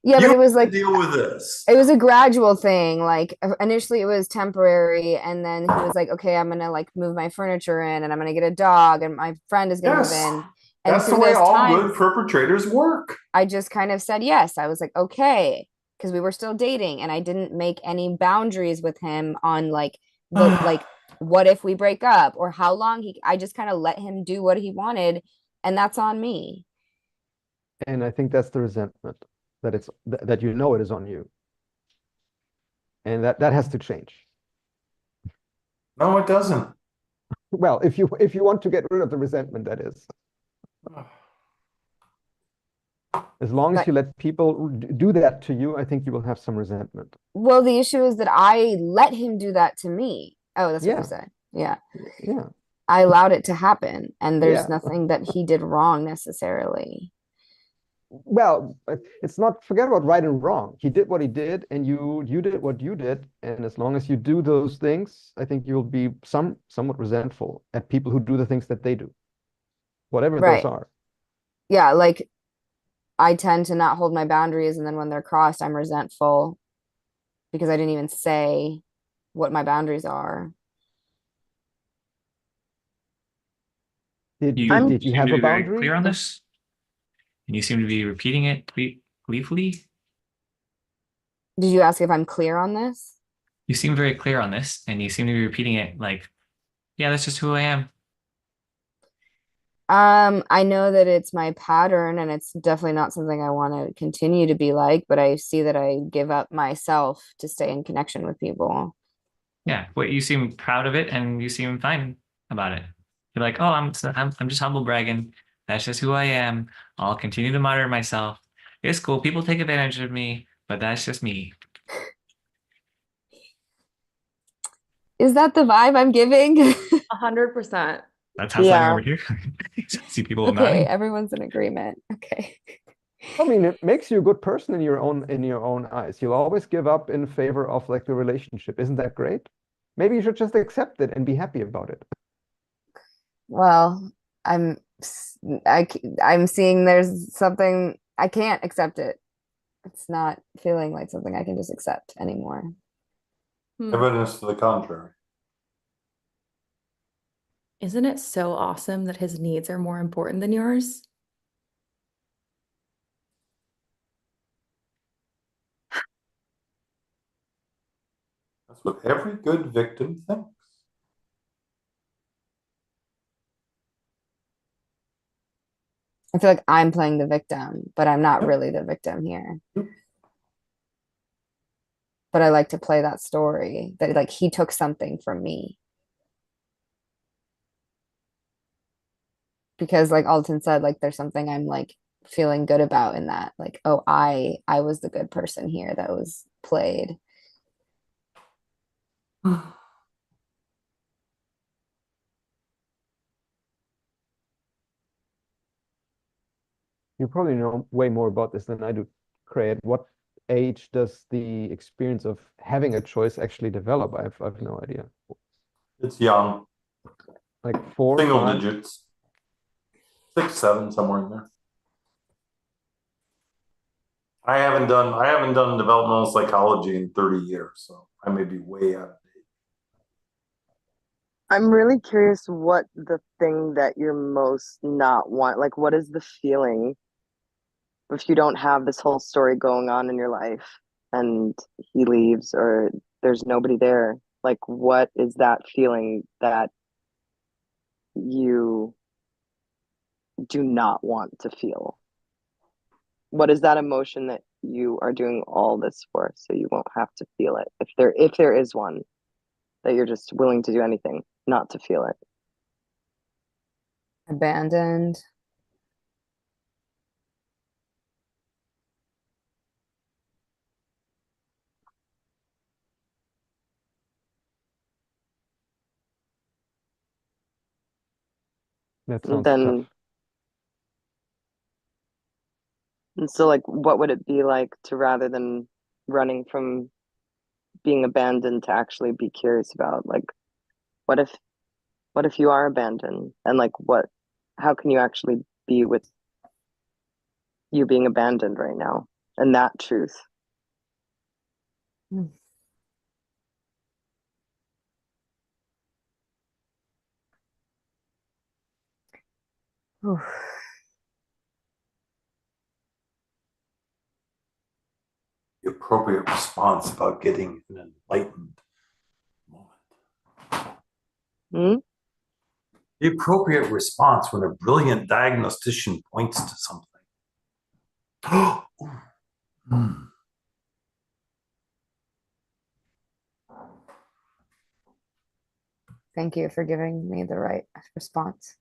yeah, You but it was have to like, deal with this. it was a gradual thing. Like initially it was temporary, and then he was like, okay, I'm gonna like move my furniture in, and I'm gonna get a dog, and my friend is gonna move Yes. in. And That's the through way those all times, good perpetrators work. I just kind of said yes. I was like, okay, because we were still dating, and I didn't make any boundaries with him on like the like what if we break up or how long I just kind of let him do what he wanted, and that's on me. And I think that's the resentment, that that you know it is on you. And that has to change. No, it doesn't. Well, if you want to get rid of the resentment, that is. As long as you let people do that to you, I think you will have some resentment. Well, the issue is that I let him do that to me. Oh, that's what Yeah. you said. Yeah. Yeah. I allowed it to happen, and there's Yeah. nothing that he did wrong necessarily. Well, it's not, forget about right and wrong. He did what he did, and you did what you did. And as long as you do those things, I think you'll be somewhat resentful at people who do the things that they do, whatever those Right. are. Yeah, like I tend to not hold my boundaries, and then when they're crossed, I'm resentful because I didn't even say what my boundaries are. Did You did you seem have to a be very boundary? clear on this, and you seem to be repeating it gleefully. Did you ask if I'm clear on this? You seem very clear on this, and you seem to be repeating it like, yeah, that's just who I am. I know that it's my pattern, and it's definitely not something I want to continue to be like, but I see that I give up myself to stay in connection with people. Yeah, but you seem proud of it, and you seem fine about it. You're like, oh, I'm just humble bragging. That's just who I am. I'll continue to monitor myself. It's cool. People take advantage of me, but that's just me. Is that the vibe I'm giving? 100%. That's how it's Yeah. over here. See people Okay, nodding. everyone's in agreement. Okay. I mean, it makes you a good person in your own eyes. You'll always give up in favor of like the relationship. Isn't that great? Maybe you should just accept it and be happy about it. Well, I'm I'm seeing there's something I can't accept it. It's not feeling like something I can just accept anymore. Evidence to the contrary. Isn't it so awesome that his needs are more important than yours? That's what every good victim thinks. I feel like I'm playing the victim, but I'm not really the victim here. But I like to play that story that like he took something from me. Because like Alton said, like there's something I'm like feeling good about in that. Like, oh, I was the good person here that was played. You probably know way more about this than I do, Craig. What age does the experience of having a choice actually develop? I've no idea. It's young. Like 4, Single 5? digits. 6, 7, somewhere in there. I haven't done developmental psychology in 30 years, so I may be way out of date. I'm really curious what the thing that you're most not want, like what is the feeling if you don't have this whole story going on in your life and he leaves or there's nobody there? Like what is that feeling that you do not want to feel? What is that emotion that you are doing all this for, so you won't have to feel it? If there is one, that you're just willing to do anything not to feel it. Abandoned. That And sounds tough. so like, what would it be like to, rather than running from being abandoned, to actually be curious about, like, what if you are abandoned, and like, how can you actually be with you being abandoned right now, and that truth? Mm. Oof. The appropriate response about getting an enlightened moment. Hmm? The appropriate response when a brilliant diagnostician points to something. Thank you for giving me the right response.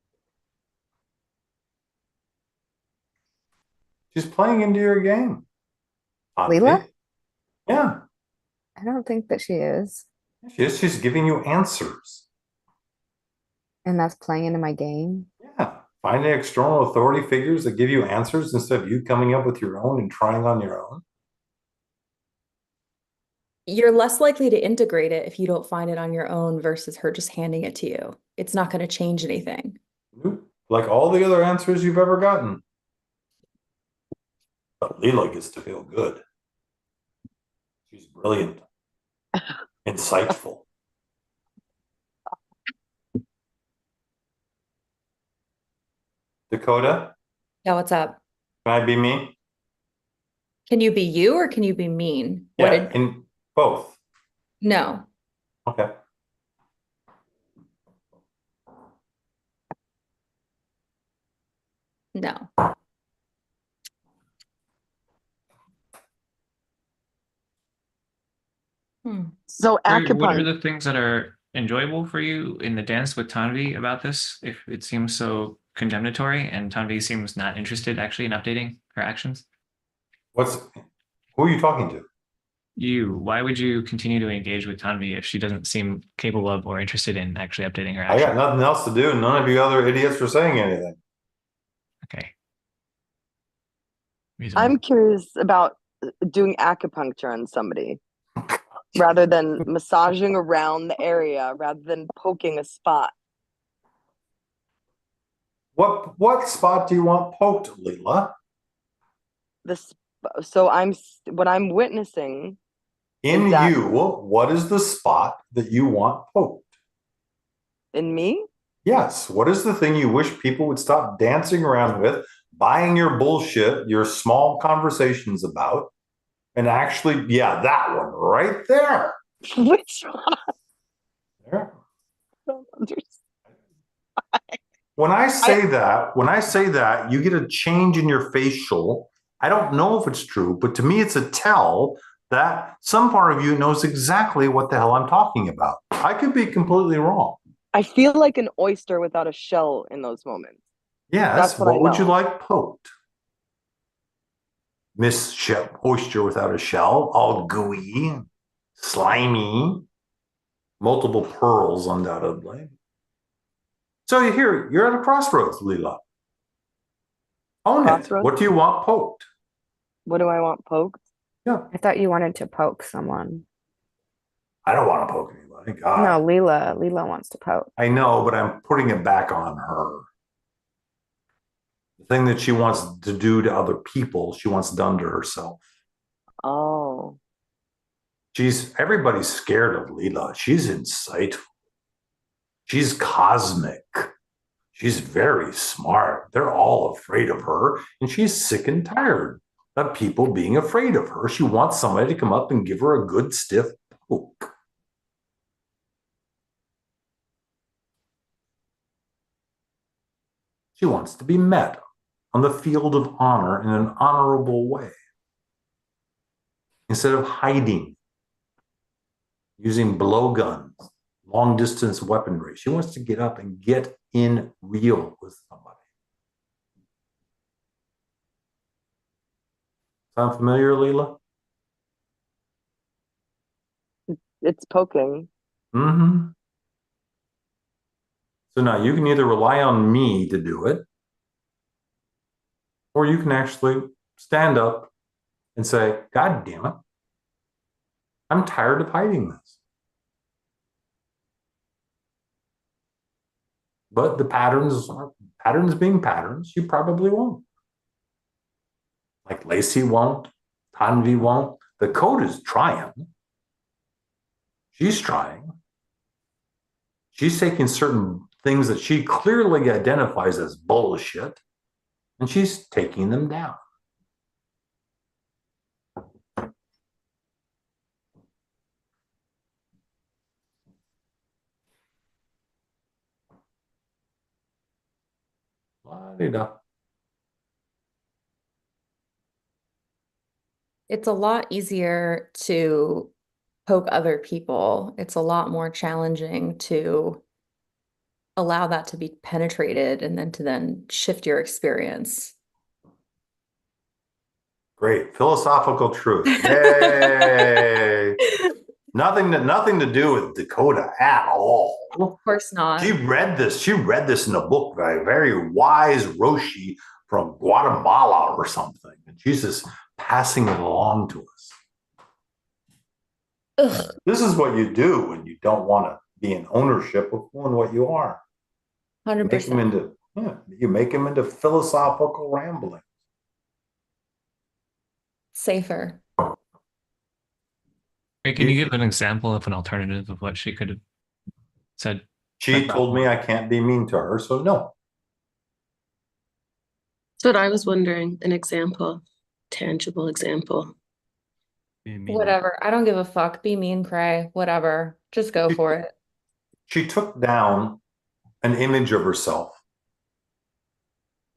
She's playing into your game. Leela? Yeah, I don't think that she is. she is. She's giving you answers. And that's playing into my game. Yeah, finding external authority figures that give you answers instead of you coming up with your own and trying on your own. You're less likely to integrate it if you don't find it on your own versus her just handing it to you. It's not going to change anything. Like all the other answers you've ever gotten. But Leela gets to feel good. She's brilliant, insightful. Dakota, Yeah, what's up? can I be me? Can you be you or can you be mean? What Yeah, did in both. No. Okay. No. So What are acupuncture. the things that are enjoyable for you in the dance with Tanvi about this? If it seems so condemnatory and Tanvi seems not interested actually in updating her actions? Who are you talking to? Why would you continue to engage with Tanvi if she doesn't seem capable of or interested in actually updating her I got actions? nothing else to do. None of you other idiots are saying anything. Okay. I'm Reasonable. curious about doing acupuncture on somebody, rather than massaging around the area, rather than poking a spot. What spot do you want poked, Leela? So what I'm witnessing In is that you, what is the spot that you want poked? in me, Yes. What is the thing you wish people would stop dancing around with, buying your bullshit, your small conversations about, and actually, yeah, that one right there. which one? There. I don't understand. When I say that, you get a change in your facial. I don't know if it's true, but to me, it's a tell that some part of you knows exactly what the hell I'm talking about. I could be completely wrong. I feel like an oyster without a shell in those moments. Yes. That's what I What would you know. like poked? Miss Oyster without a shell, all gooey, slimy, multiple pearls, undoubtedly. So you're at a crossroads, Leela. Own it. Crossroads? What do you want poked? What do I want poked? Yeah. I thought you wanted to poke someone. I don't want to poke anybody. No, God. Leela wants to poke. I know, but I'm putting it back on her. The thing that she wants to do to other people, she wants done to herself. Oh. Everybody's scared of Leela. She's insightful. She's cosmic. She's very smart. They're all afraid of her, and she's sick and tired of people being afraid of her. She wants somebody to come up and give her a good stiff poke. She wants to be met on the field of honor in an honorable way. Instead of hiding, using blowguns, long distance weaponry. She wants to get up and get in real with somebody. Sound familiar, Leela? It's poking. Mm-hmm. So now you can either rely on me to do it, or you can actually stand up and say, God damn it, I'm tired of hiding this. But the patterns being patterns, you probably won't. Like Lacey won't, Tanvi won't. The code is trying. She's trying. She's taking certain things that she clearly identifies as bullshit, and she's taking them down. La-di-da. It's a lot easier to poke other people. It's a lot more challenging to allow that to be penetrated and then to shift your experience. Great. Philosophical truth. Yay. Nothing to do with Dakota at all. Of course not. She read this in a book by a very wise Roshi from Guatemala or something. And she's just passing it along to us. Ugh. This is what you do when you don't want to be in ownership of who and what you are. 100%. You make them into philosophical rambling. Safer. Hey, can you give an example of an alternative of what she could have said? She told me I can't be mean to her, so no. That's what I was wondering. An example, tangible example. Whatever. I don't give a fuck. Be mean, cray. Whatever. Just go for it. She took down an image of herself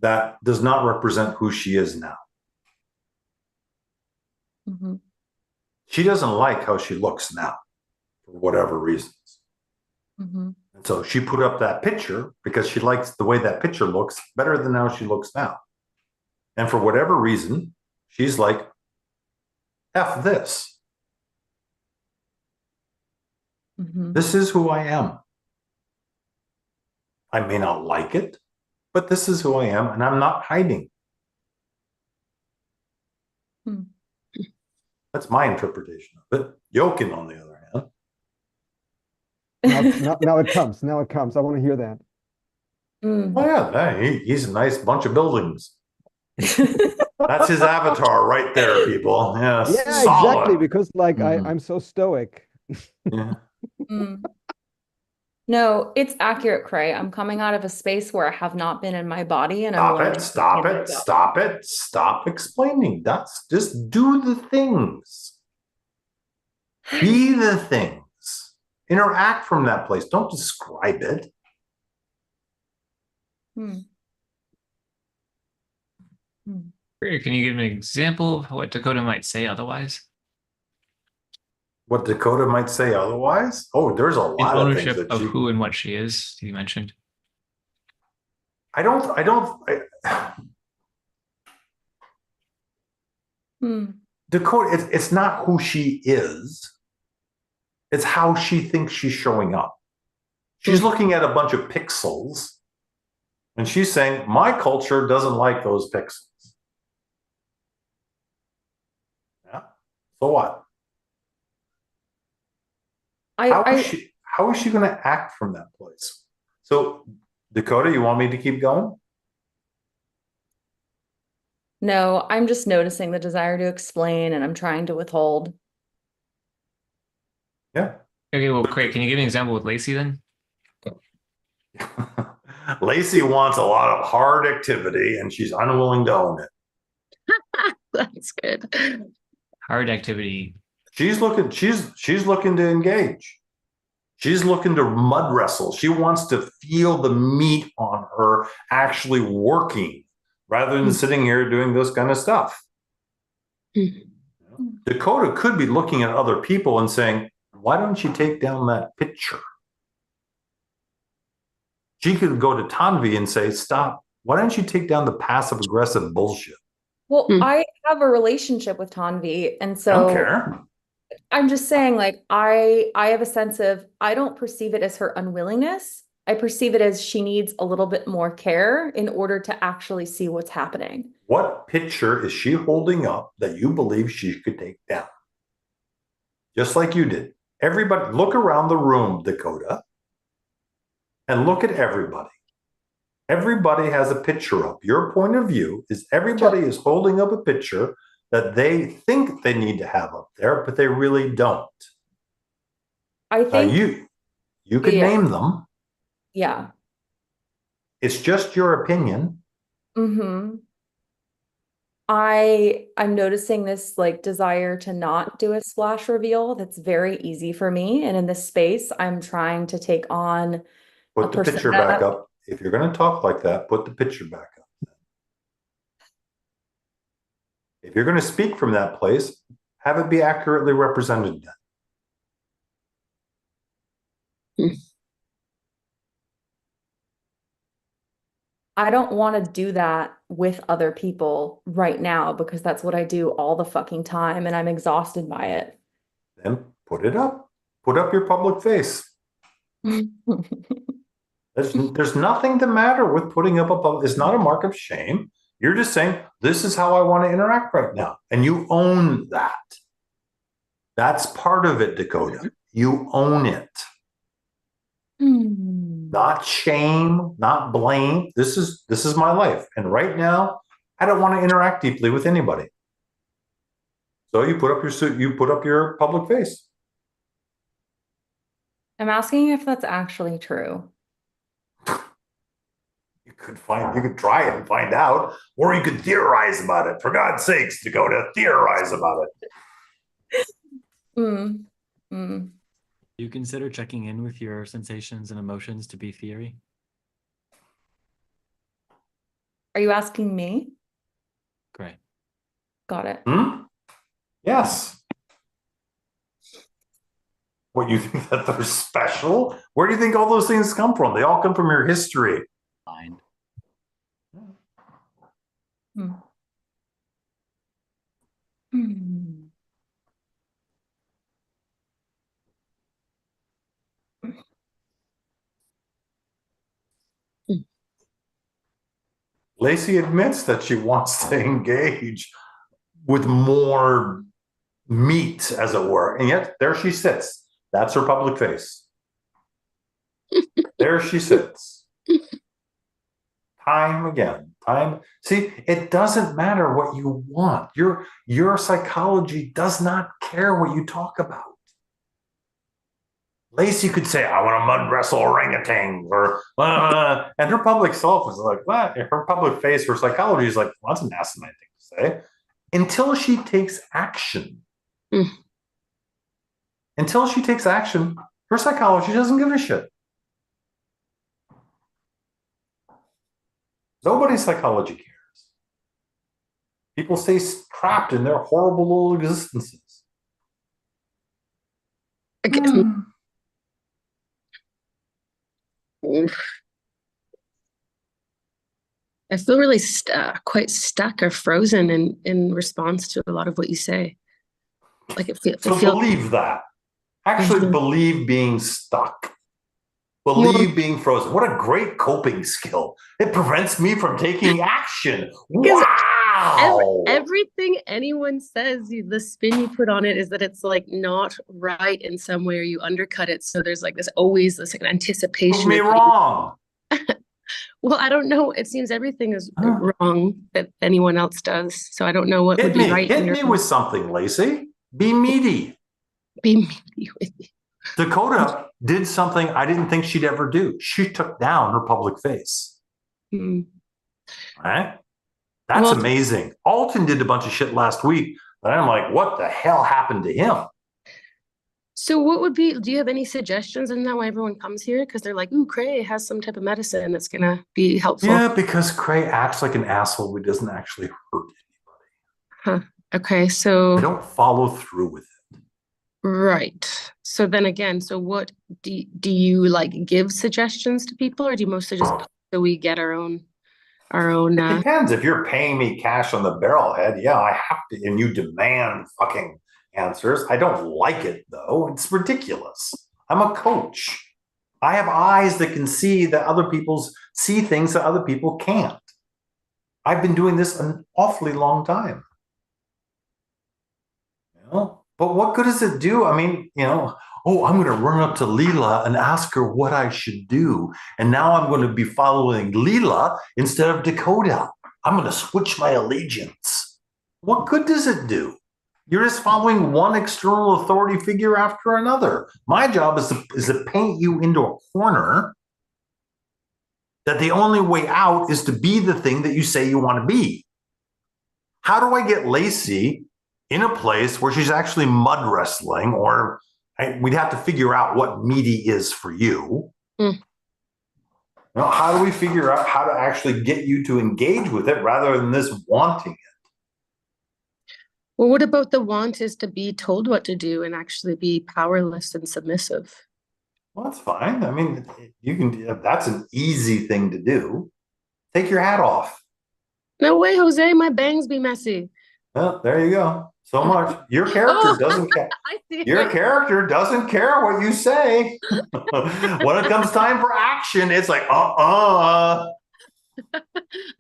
that does not represent who she is now. Mm-hmm. She doesn't like how she looks now, for whatever reasons. Mm-hmm. And so she put up that picture because she likes the way that picture looks better than how she looks now. And for whatever reason, she's like, F this. Mm-hmm. This is who I am. I may not like it, but this is who I am, and I'm not hiding. Hmm. That's my interpretation of it. Jochen, on the other hand. Now it comes. Now it comes. I want to hear that. Mm. Oh yeah, he's a nice bunch of buildings. That's his avatar right there, people. Yeah, Yeah, solid. exactly. Because Mhm. I'm so stoic. Yeah. Mm. No, it's accurate, Cray. I'm coming out of a space where I have not been in my body, and I'm learning. Stop explaining. That's just do the things. Be the things. Interact from that place. Don't describe it. Hmm. Hmm. Can you give an example of what Dakota might say otherwise? What Dakota might say otherwise? Oh, there's a In lot of things ownership that of she... who and what she is, you mentioned. Dakota, it's not who she is. It's how she thinks she's showing up. She's looking at a bunch of pixels and she's saying, my culture doesn't like those pixels. Yeah. So what? How is she going to act from that place? So, Dakota, you want me to keep going? No, I'm just noticing the desire to explain, and I'm trying to withhold. Yeah. Okay, well, Craig, can you give me an example with Lacey then? Lacey wants a lot of hard activity and she's unwilling to own it. That's good. Hard activity. She's looking to engage. She's looking to mud wrestle. She wants to feel the meat on her actually working rather than sitting here doing this kind of stuff. Dakota could be looking at other people and saying, why don't you take down that picture? She could go to Tanvi and say, stop. Why don't you take down the passive aggressive bullshit? Well, I have a relationship with Tanvi, and I so don't care. I'm just saying, like, I have a sense of, I don't perceive it as her unwillingness. I perceive it as she needs a little bit more care in order to actually see what's happening. What picture is she holding up that you believe she could take down? Just like you did. Everybody, look around the room, Dakota, and look at everybody. Everybody has a picture up. Your point of view is everybody is holding up a picture that they think they need to have up there, but they really don't. I Now think, you could name them. yeah. It's just your opinion. I'm noticing this like desire to not do a splash reveal that's very easy for me. And in this space, I'm trying to take on Put the picture back up. If you're going to talk like that, put the picture back up. If you're going to speak from that place, have it be accurately represented then. I don't want to do that with other people right now because that's what I do all the fucking time and I'm exhausted by it. Then put it up. Put up your public face. There's nothing the matter with putting up a public. It's not a mark of shame. You're just saying, this is how I want to interact right now. And you own that. That's part of it, Dakota. You own it. Not shame, not blame. This is my life. And right now, I don't want to interact deeply with anybody. So you put up your suit, you put up your public face. I'm asking if that's actually true. You could try it and find out, or you could theorize about it. For God's sakes, Dakota, theorize about it. You consider checking in with your sensations and emotions to be theory? Are you asking me? Great. Got it. Yes. What, you think that they're special? Where do you think all those things come from? They all come from your history. Fine. Lacey admits that she wants to engage with more meat, as it were. And yet there she sits. That's her public face. There she sits. Time again. Time. See, it doesn't matter what you want. Your psychology does not care what you talk about. Lacey could say, I want to mud wrestle orangutans, or and her public self is like, what? Her public face, her psychology is like, well, that's an asinine thing to say. Until she takes action. Until she takes action, her psychology doesn't give a shit. Nobody's psychology cares. People stay trapped in their horrible little existences. I feel really quite stuck or frozen in response to a lot of what you say. Like it feels. Believe that. Actually, believe being stuck. Believe being frozen. What a great coping skill. It prevents me from taking action. Wow. Everything anyone says, the spin you put on it is that it's like not right in some way, or you undercut it. So there's like this like anticipation. Prove me wrong. Well, I don't know. It seems everything is wrong that anyone else does. So I don't know what would be right. Hit me with something, Lacey. Be meaty. Be meaty with you. Dakota did something I didn't think she'd ever do. She took down her public face. Right? That's amazing. Alton did a bunch of shit last week, but I'm like, what the hell happened to him? So what would be, do you have any suggestions? Isn't that why everyone comes here? Because they're like, ooh, Cray has some type of medicine that's gonna be helpful. Yeah, because Cray acts like an asshole who doesn't actually hurt anybody. Huh. Okay, so I don't follow through with it. right. So then again, so what do you like give suggestions to people, or do you mostly just so we get our own It depends. If you're paying me cash on the barrelhead, yeah, I have to, and you demand fucking answers. I don't like it though. It's ridiculous. I'm a coach. I have eyes that can see see things that other people can't. I've been doing this an awfully long time. You know? But what good does it do? I mean, oh, I'm going to run up to Leela and ask her what I should do. And now I'm going to be following Leela instead of Dakota. I'm going to switch my allegiance. What good does it do? You're just following one external authority figure after another. My job is to paint you into a corner that the only way out is to be the thing that you say you want to be. How do I get Lacey in a place where she's actually mud wrestling, or we'd have to figure out what meaty is for you. How do we figure out how to actually get you to engage with it rather than this wanting it? Well, what about the want is to be told what to do and actually be powerless and submissive? Well, that's fine. I mean, that's an easy thing to do. Take your hat off. No way, Jose, my bangs be messy. Well, there you go. So much. Your character doesn't care. Your character doesn't care what you say. When it comes time for action, it's like, I'm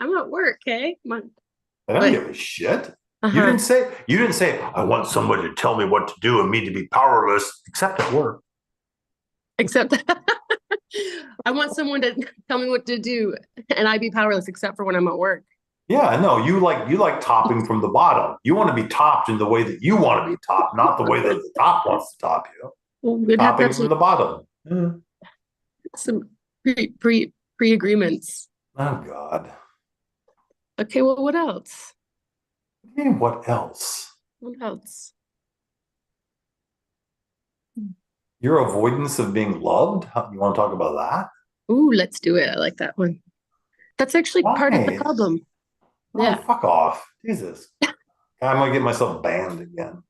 at work, okay? I don't give a shit. You didn't say, I want somebody to tell me what to do and me to be powerless, except at work. Except I want someone to tell me what to do and I be powerless, except for when I'm at work. Yeah, no, you like topping from the bottom. You want to be topped in the way that you want to be topped, not the way that the top wants to top you. Well, we'd topping have to from the bottom. Some pre-agreements. Oh God. Okay, well, what else? Okay, what else? What else? Your avoidance of being loved? You want to talk about that? Ooh, let's do it. I like that one. That's actually part of the problem. Oh, yeah. Fuck off. Jesus. I might get myself banned again.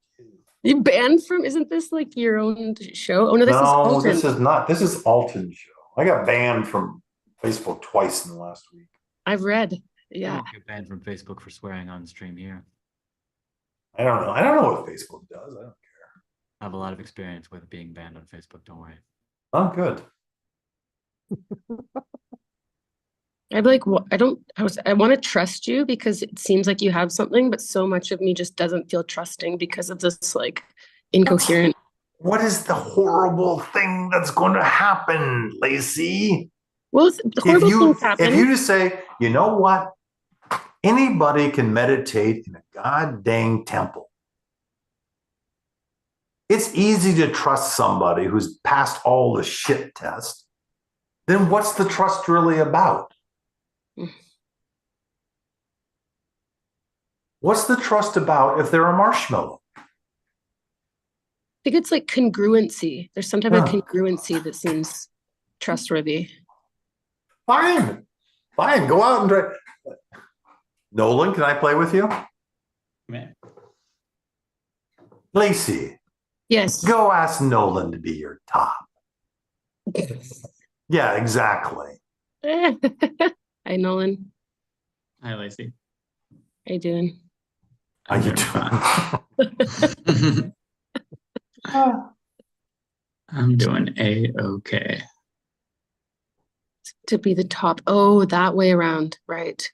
You banned from, isn't this like your own show? Oh no, this is Alton. This is not. This is Alton's show. I got banned from Facebook twice in the last week. I've read. Yeah. I get banned from Facebook for swearing on stream here. I don't know. I don't know what Facebook does. I don't care. I have a lot of experience with being banned on Facebook. Don't worry. Oh, good. I'm like, I want to trust you because it seems like you have something, but so much of me just doesn't feel trusting because of this like incoherent. What is the horrible thing that's going to happen, Lacey? Well, the horrible things happen. If you just say, you know what? Anybody can meditate in a goddamn temple. It's easy to trust somebody who's passed all the shit tests. Then what's the trust really about? What's the trust about if they're a marshmallow? I think it's like congruency. There's some type of congruency that seems trustworthy. Fine. Go out and try. Nolan, can I play with you? Man. Lacey. Yes. Go ask Nolan to be your top. Yeah, exactly. Hi, Nolan. Hi, Lacey. How you doing? How you doing? I'm doing A-okay. To be the top. Oh, that way around. Right.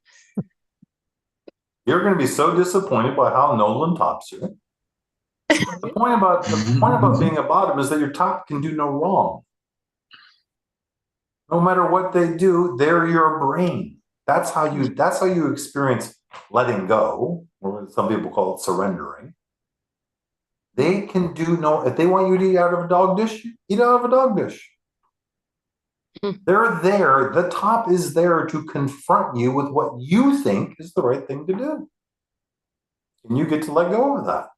You're going to be so disappointed by how Nolan tops you. The point about being a bottom is that your top can do no wrong. No matter what they do, they're your brain. That's how you experience letting go, or some people call it surrendering. They can do if they want you to eat out of a dog dish, eat out of a dog dish. They're there. The top is there to confront you with what you think is the right thing to do. And you get to let go of that.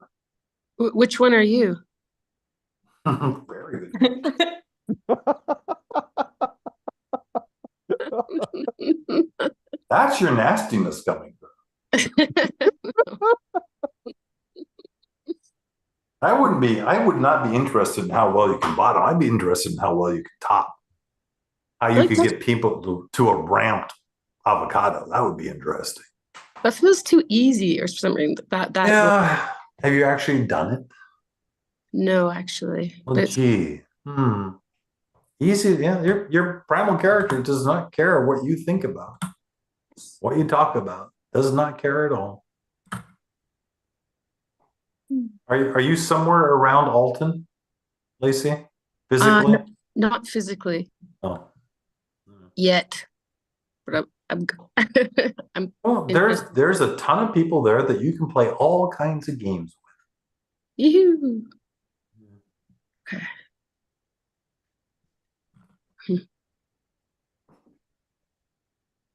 Which one are you? Very good. That's your nastiness coming through. I would not be interested in how well you can bottom. I'd be interested in how well you can top. How you could get people to a ramped avocado. That would be interesting. That feels too easy or something. Yeah. Have you actually done it? No, actually. Well, gee. Easy. Yeah. Your primal character does not care what you think about. What you talk about. Does not care at all. Are you somewhere around Alton, Lacey? Physically? Not physically. Oh. Yet. But I'm Well, there's a ton of people there that you can play all kinds of games with. Yoo-hoo. Okay.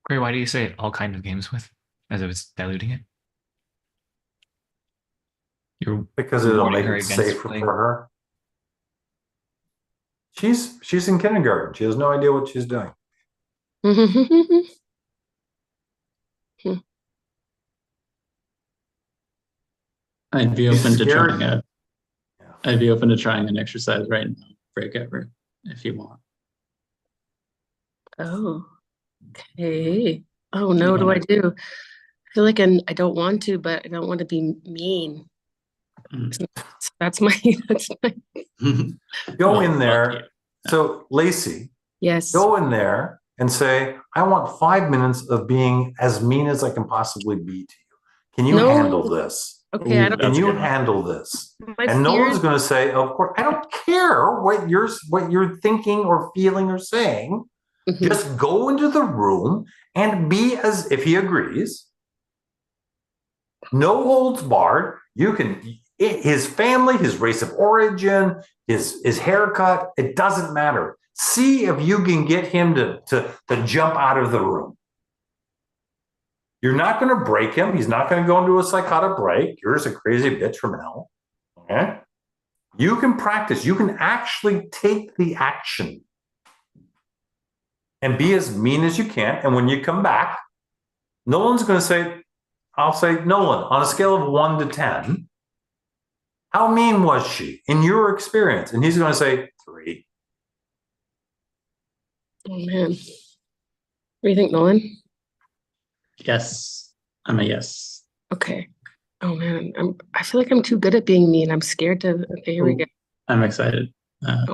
Gray, why do you say all kinds of games with, as if it's diluting it? Because it'll make her it against safer playing. for her. She's in kindergarten. She has no idea what she's doing. I'd be She's open to scared. trying I'd be open to trying an exercise right now, breakover, if you want. Oh, okay. Oh no, what do I do? I feel like I don't want to, but I don't want to be mean. That's my Go Well, in fuck there. you. So, Lacey, yes. go in there and say, I want 5 minutes of being as mean as I can possibly be to you. Can you No. handle this? Okay, I don't. Can That's you good. handle this? My And no one's fears. going to say, of course, I don't care what you're thinking or feeling or saying. Mhm. Just go into the room and be as if he agrees. No holds barred. You can his family, his race of origin, his haircut, it doesn't matter. See if you can get him to jump out of the room. You're not going to break him. He's not going to go into a psychotic break. You're just a crazy bitch from hell. Okay? You can practice. You can actually take the action and be as mean as you can. And when you come back, Nolan's going to say, I'll say, Nolan, on a scale of 1 to 10, how mean was she in your experience? And he's going to say 3. Oh man. What do you think, Nolan? Yes, I'm a yes. Okay. Oh man, I feel like I'm too good at being mean. I'm scared to. Okay, here we go. I'm excited.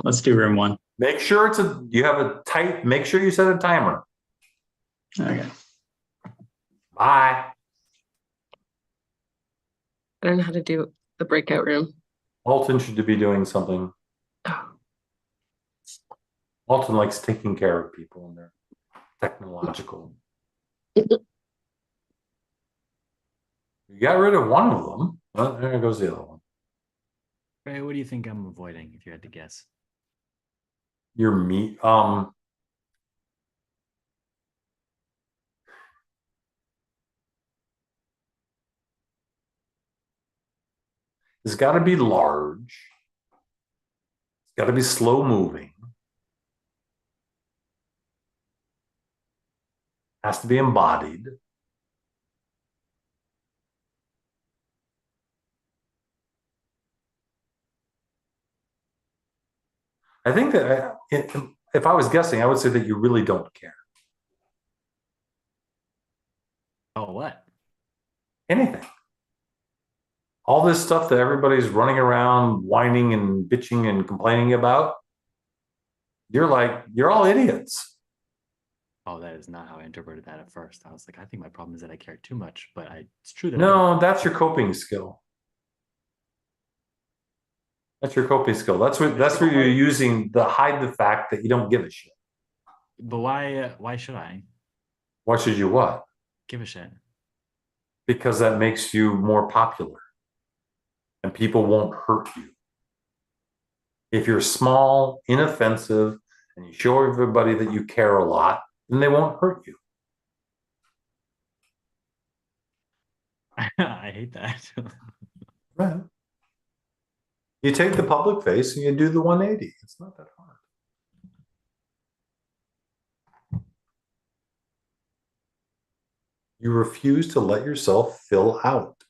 Let's do room 1. Make sure make sure you set a timer. Okay. Bye. I don't know how to do the breakout room. Alton should be doing something. Oh. Alton likes taking care of people and they're technological. You got rid of one of them. Well, there goes the other one. Ray, what do you think I'm avoiding if you had to guess? You're me. It's got to be large. It's got to be slow moving. Has to be embodied. I think that if I was guessing, I would say that you really don't care. Oh, what? Anything. All this stuff that everybody's running around whining and bitching and complaining about, you're all idiots. Oh, that is not how I interpreted that at first. I was like, I think my problem is that I care too much, but it's true that No, that's your coping skill. That's your coping skill. That's where you're using to hide the fact that you don't give a shit. But why should I Why should you what? give a shit? Because that makes you more popular. And people won't hurt you. If you're small, inoffensive, and you show everybody that you care a lot, then they won't hurt you. I hate that. Right. You take the public face and you do the 180. It's not that hard. You refuse to let yourself fill out.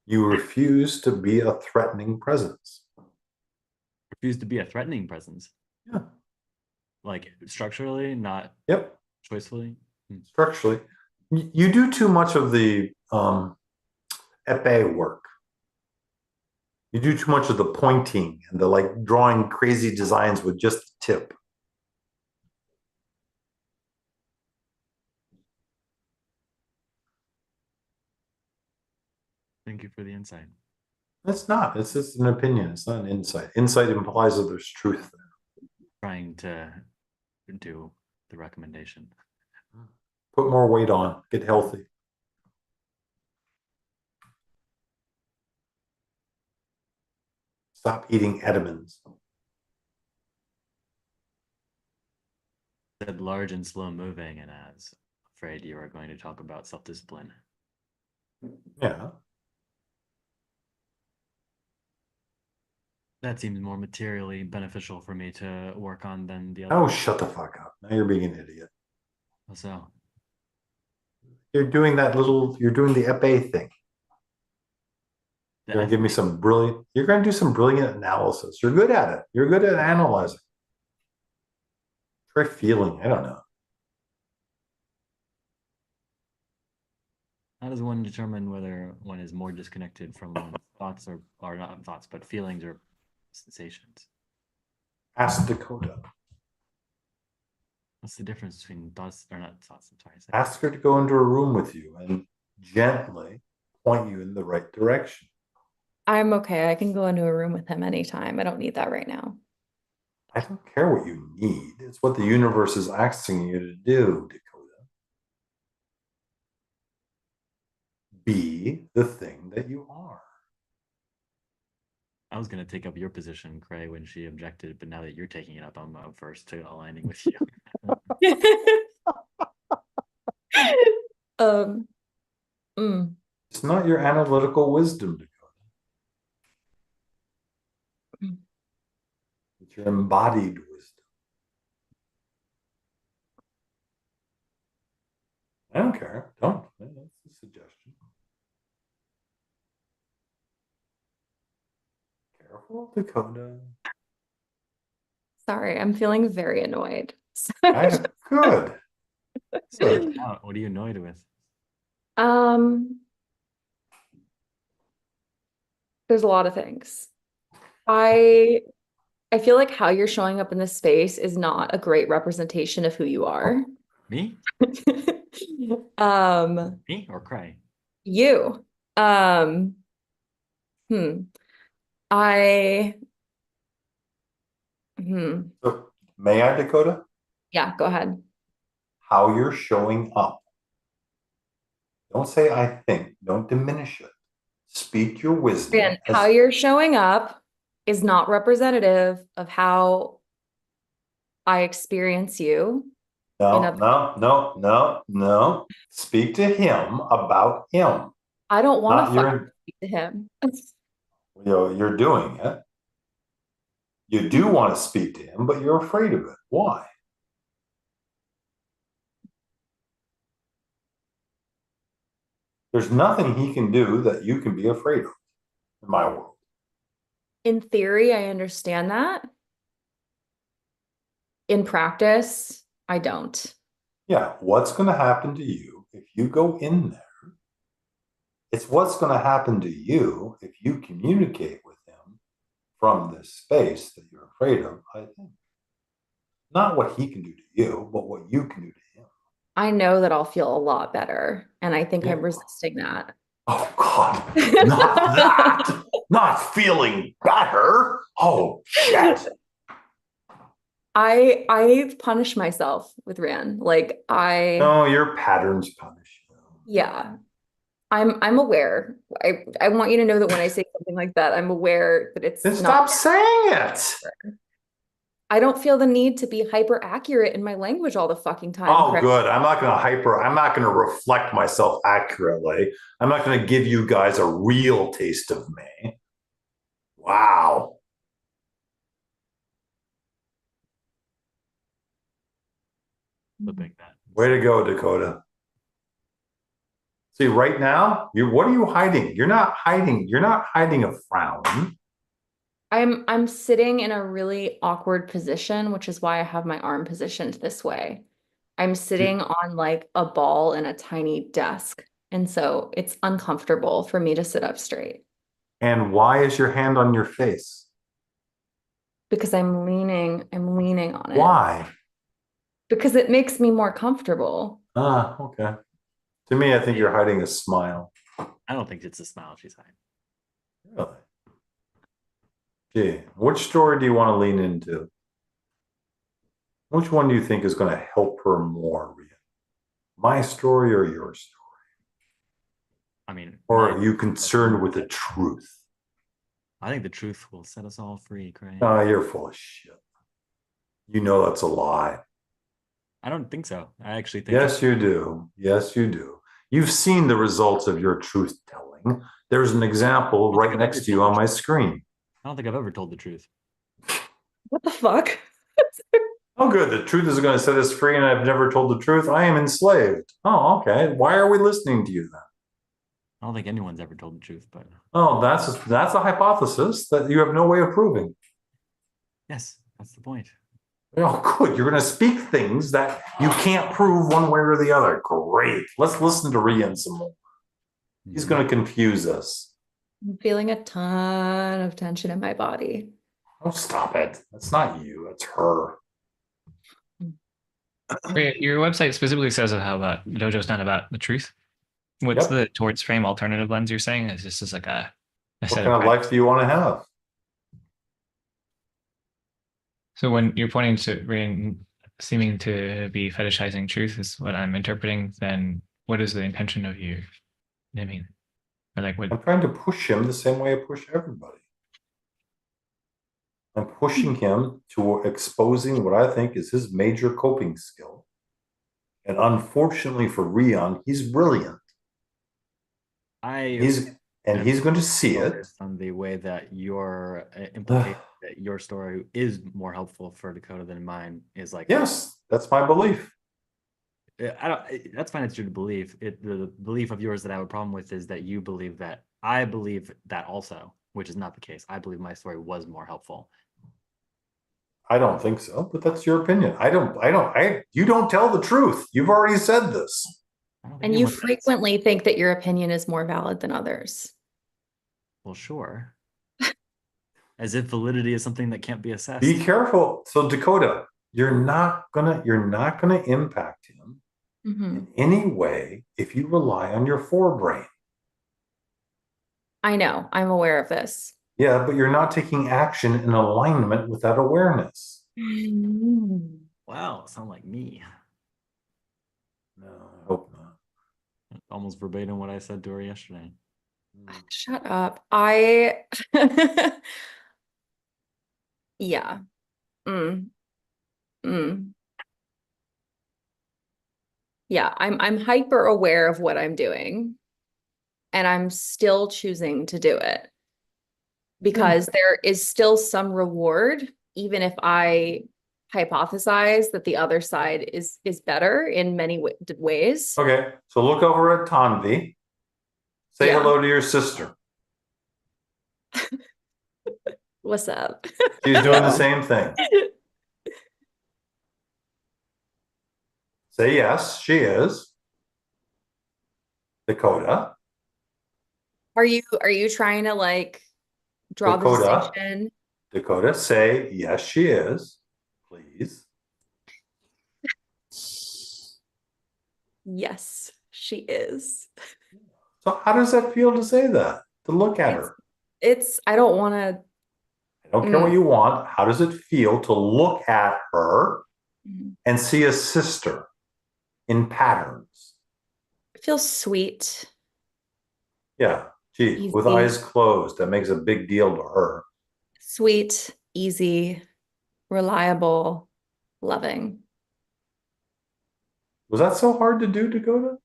You refuse to be a threatening presence. Refuse to be a threatening presence. Yeah. Like structurally, not Yep. choicefully. Structurally. You do too much of the epee work. You do too much of the pointing and the like drawing crazy designs with just the tip. Thank you for the insight. It's not. It's just an opinion. It's not an insight. Insight implies that there's truth there. Trying to do the recommendation. Put more weight on. Get healthy. Stop eating Edmonds. Said large and slow moving, and I was afraid you were going to talk about self-discipline. Yeah. That seems more materially beneficial for me to work on than the other. Oh, shut the fuck up. Now you're being an idiot. So You're doing the epee thing. You're going to give me you're going to do some brilliant analysis. You're good at it. You're good at analyzing. Try feeling. I don't know. how does one determine whether one is more disconnected from one's thoughts or not thoughts, but feelings or sensations? Ask Dakota. What's the difference between thoughts or not thoughts? I'm sorry. Ask her to go into a room with you and gently point you in the right direction. I'm okay. I can go into a room with him anytime. I don't need that right now. I don't care what you need. It's what the universe is asking you to do, Dakota. Be the thing that you are. I was going to take up your position, Cray, when she objected, but now that you're taking it up, I'm first to aligning with you. It's not your analytical wisdom, Dakota. It's your embodied wisdom. I don't care. Don't. That's a suggestion. Careful, Dakota. Sorry, I'm feeling very annoyed. Good. Good. What are you annoyed with? There's a lot of things. I feel like how you're showing up in this space is not a great representation of who you are. Me? Me or Cray? You. So, may I, Dakota? Yeah, go ahead. How you're showing up. Don't say I think. Don't diminish it. Speak your wisdom. And how you're showing up is not representative of how I experience you. No. Speak to him about him. I don't want to speak to him. You're doing it. You do want to speak to him, but you're afraid of it. Why? There's nothing he can do that you can be afraid of in my world. In theory, I understand that. In practice, I don't. Yeah, what's going to happen to you if you go in there? It's what's going to happen to you if you communicate with him from this space that you're afraid of, I think. Not what he can do to you, but what you can do to him. I know that I'll feel a lot better, and I think I'm resisting that. Oh, God. Not that. Not feeling better. Oh, shit. I punish myself with Ran. No, your patterns punish you. Yeah. I'm aware. I want you to know that when I say something like that, I'm aware that it's then stop saying it. I don't feel the need to be hyper accurate in my language all the fucking time. Oh, good. I'm not going to reflect myself accurately. I'm not going to give you guys a real taste of me. Wow. Flipping that. Way to go, Dakota. See, right now, what are you hiding? You're not hiding. You're not hiding a frown. I'm sitting in a really awkward position, which is why I have my arm positioned this way. I'm sitting on like a ball in a tiny desk. And so it's uncomfortable for me to sit up straight And why is your hand on your face? because I'm leaning on it Why? because it makes me more comfortable. Ah, okay. To me, I think you're hiding a smile. I don't think it's a smile she's hiding. Really? Gee, which story do you want to lean into? Which one do you think is going to help her more, Rhea? My story or your story? I mean, Or are you concerned with the truth? I think the truth will set us all free, Craig. Oh, you're full of shit. You know that's a lie. I don't think so. I actually think Yes, you do. Yes, you do. You've seen the results of your truth telling. There's an example right next to you on my screen. I don't think I've ever told the truth. What the fuck? Oh, good. The truth is going to set us free, and I've never told the truth. I am enslaved. Oh, okay. Why are we listening to you then? I don't think anyone's ever told the truth, but Oh, that's a hypothesis that you have no way of proving. yes, that's the point. Oh, good. You're going to speak things that you can't prove one way or the other. Great. Let's listen to Rian some more. He's going to confuse us. I'm feeling a ton of tension in my body. Oh, stop it. That's not you. That's her. Your website specifically says how about Dojo's not about the truth. What's Yep. the towards frame alternative lens you're saying? Is this just like a What set kind of life do you want to have? So when you're pointing to seeming to be fetishizing truth is what I'm interpreting, then what is the intention of you? I mean, or like what? I'm trying to push him the same way I push everybody. I'm pushing him to exposing what I think is his major coping skill. And unfortunately for Rion, he's brilliant. He's going to see it. On the way that your implication that your story is more helpful for Dakota than mine is like, yes, that's my belief. That's fine. It's your belief. The belief of yours that I have a problem with is that you believe that I believe that also, which is not the case. I believe my story was more helpful. I don't think so, but that's your opinion. You don't tell the truth. You've already said this. And you frequently think that your opinion is more valid than others. Well, sure. As if validity is something that can't be assessed. Be careful. So Dakota, you're not gonna impact him in any way if you rely on your forebrain. I know. I'm aware of this. Yeah, but you're not taking action in alignment with that awareness. Wow, sound like me. No, I hope not. Almost verbatim what I said to her yesterday. Shut up. Yeah. Yeah, I'm hyper aware of what I'm doing, and I'm still choosing to do it because there is still some reward, even if I hypothesize that the other side is better in many ways. Okay, so look over at Tanvi. Say hello to your sister. What's up? She's doing the same thing. Say yes, she is. Dakota. Are you trying to like draw the distinction? Dakota, say yes, she is, please. Yes, she is. So how does that feel to say that? To look at her? I don't want to. I don't care what you want. How does it feel to look at her and see a sister in patterns? It feels sweet. Yeah. Gee, Easy. with eyes closed, that makes a big deal to her. Sweet, easy, reliable, loving. Was that so hard to do, Dakota?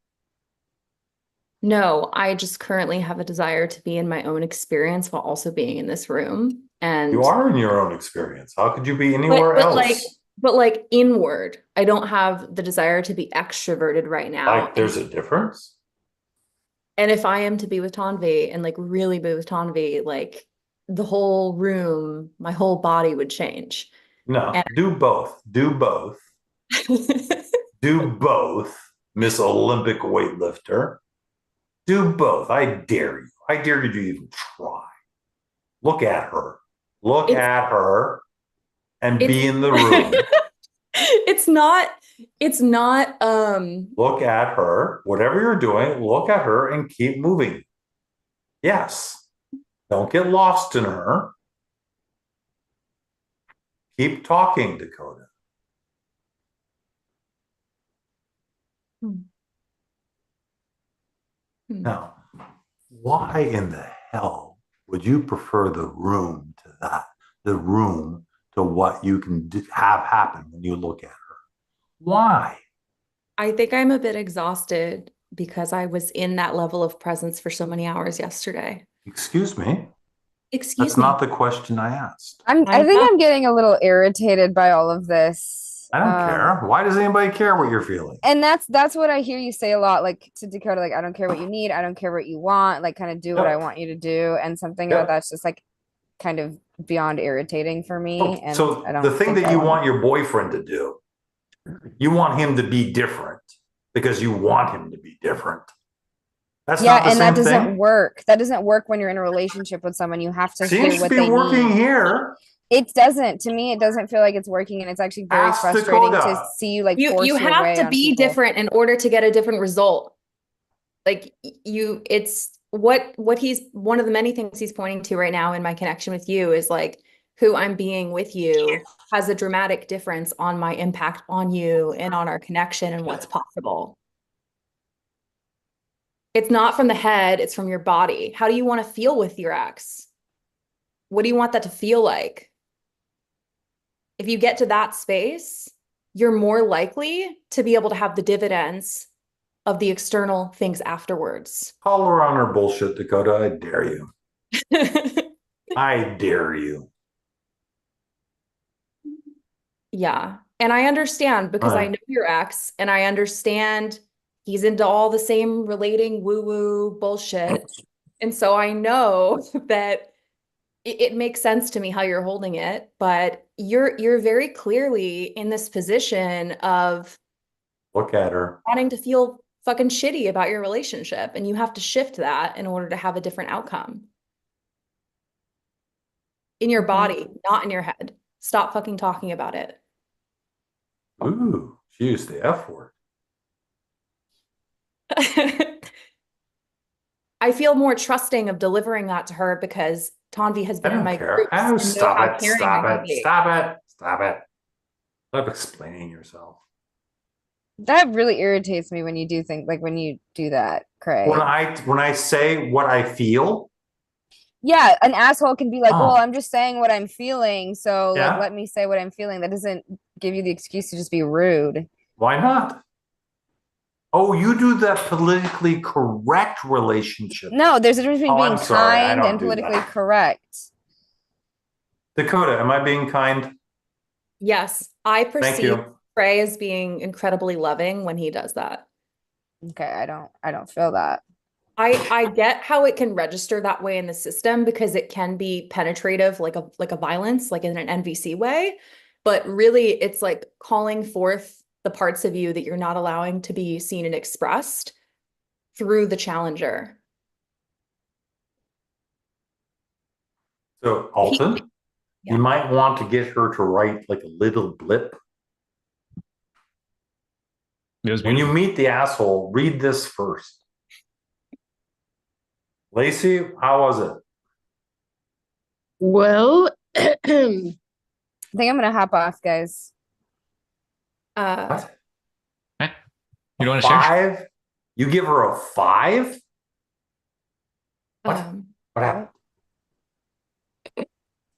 No, I just currently have a desire to be in my own experience while also being in this room. And You are in your own experience. How could you be but, anywhere but like else? but like inward. I don't have the desire to be extroverted right now. Like there's a difference? And if I am to be with Tanvi and like really be with Tanvi, like the whole room, my whole body would change. No, And do both. Do both. Do both, Miss Olympic weightlifter. Do both. I dare you. I dare you to even try. Look at her. Look at her and be in the room. It's not Look at her. Whatever you're doing, look at her and keep moving. Yes. Don't get lost in her. Keep talking, Dakota. Now, why in the hell would you prefer the room to that? The room to what you can have happen when you look at her? Why? I think I'm a bit exhausted because I was in that level of presence for so many hours yesterday. Excuse me? Excuse That's me. not the question I asked. I think I'm getting a little irritated by all of this. I don't care. Why does anybody care what you're feeling? And that's what I hear you say a lot, like to Dakota, like, I don't care what you need, I don't care what you want, like kind of do what I want you to do. And something about that's just like kind of beyond irritating for me. And So I don't the thing think that I you wanna- want your boyfriend to do, you want him to be different because you want him to be different. That's yeah, not the and same that doesn't thing. work. That doesn't work when you're in a relationship with someone. You have to Seems hear to what be they working need. here. It doesn't. To me, it doesn't feel like it's working, and it's actually very Ask frustrating to Dakota. see you like You force your have way to on be people. different in order to get a different result. Like it's what he's one of the many things he's pointing to right now in my connection with you is like who I'm being with you has a dramatic difference on my impact on you and on our connection and what's possible. It's not from the head, it's from your body. How do you want to feel with your ex? What do you want that to feel like? If you get to that space, you're more likely to be able to have the dividends of the external things afterwards. Call her on her bullshit, Dakota. I dare you. I dare you. Yeah. And I understand because I Right. know your ex and I understand he's into all the same relating woo-woo bullshit. And so I know that it makes sense to me how you're holding it, but you're very clearly in this position of Look at her. wanting to feel fucking shitty about your relationship, and you have to shift that in order to have a different outcome. In your body, not in your head. Stop fucking talking about it. Ooh, she used the F word. I feel more trusting of delivering that to her because Tanvi has I been in don't my care. groups Oh, and know stop how it. caring Stop I can it. be. Stop it. Stop it. Stop explaining yourself. That really irritates me when you do think like when you do that, Craig. When I say what I feel, Yeah, an asshole can be like, Oh. well, I'm just saying what I'm feeling, so Yeah. like let me say what I'm feeling. That doesn't give you the excuse to just be rude. why not? Oh, you do that politically correct relationship. No, there's a difference between Oh, being I'm sorry, I kind don't and do politically that. correct. Dakota, am I being kind? Yes, I Thank perceive you. Trey as being incredibly loving when he does that. Okay, I don't feel that. I get how it can register that way in the system because it can be penetrative, like a violence, like in an NVC way. But really, it's like calling forth the parts of you that you're not allowing to be seen and expressed through the challenger. So, Alton, Yeah. you might want to get her to write like a little blip. It was When you beautiful. meet the asshole, read this first. Lacey, how was it? Well, I think I'm gonna hop off, guys. What? Okay. You don't want to share? 5? You give her a 5? What? um, What happened?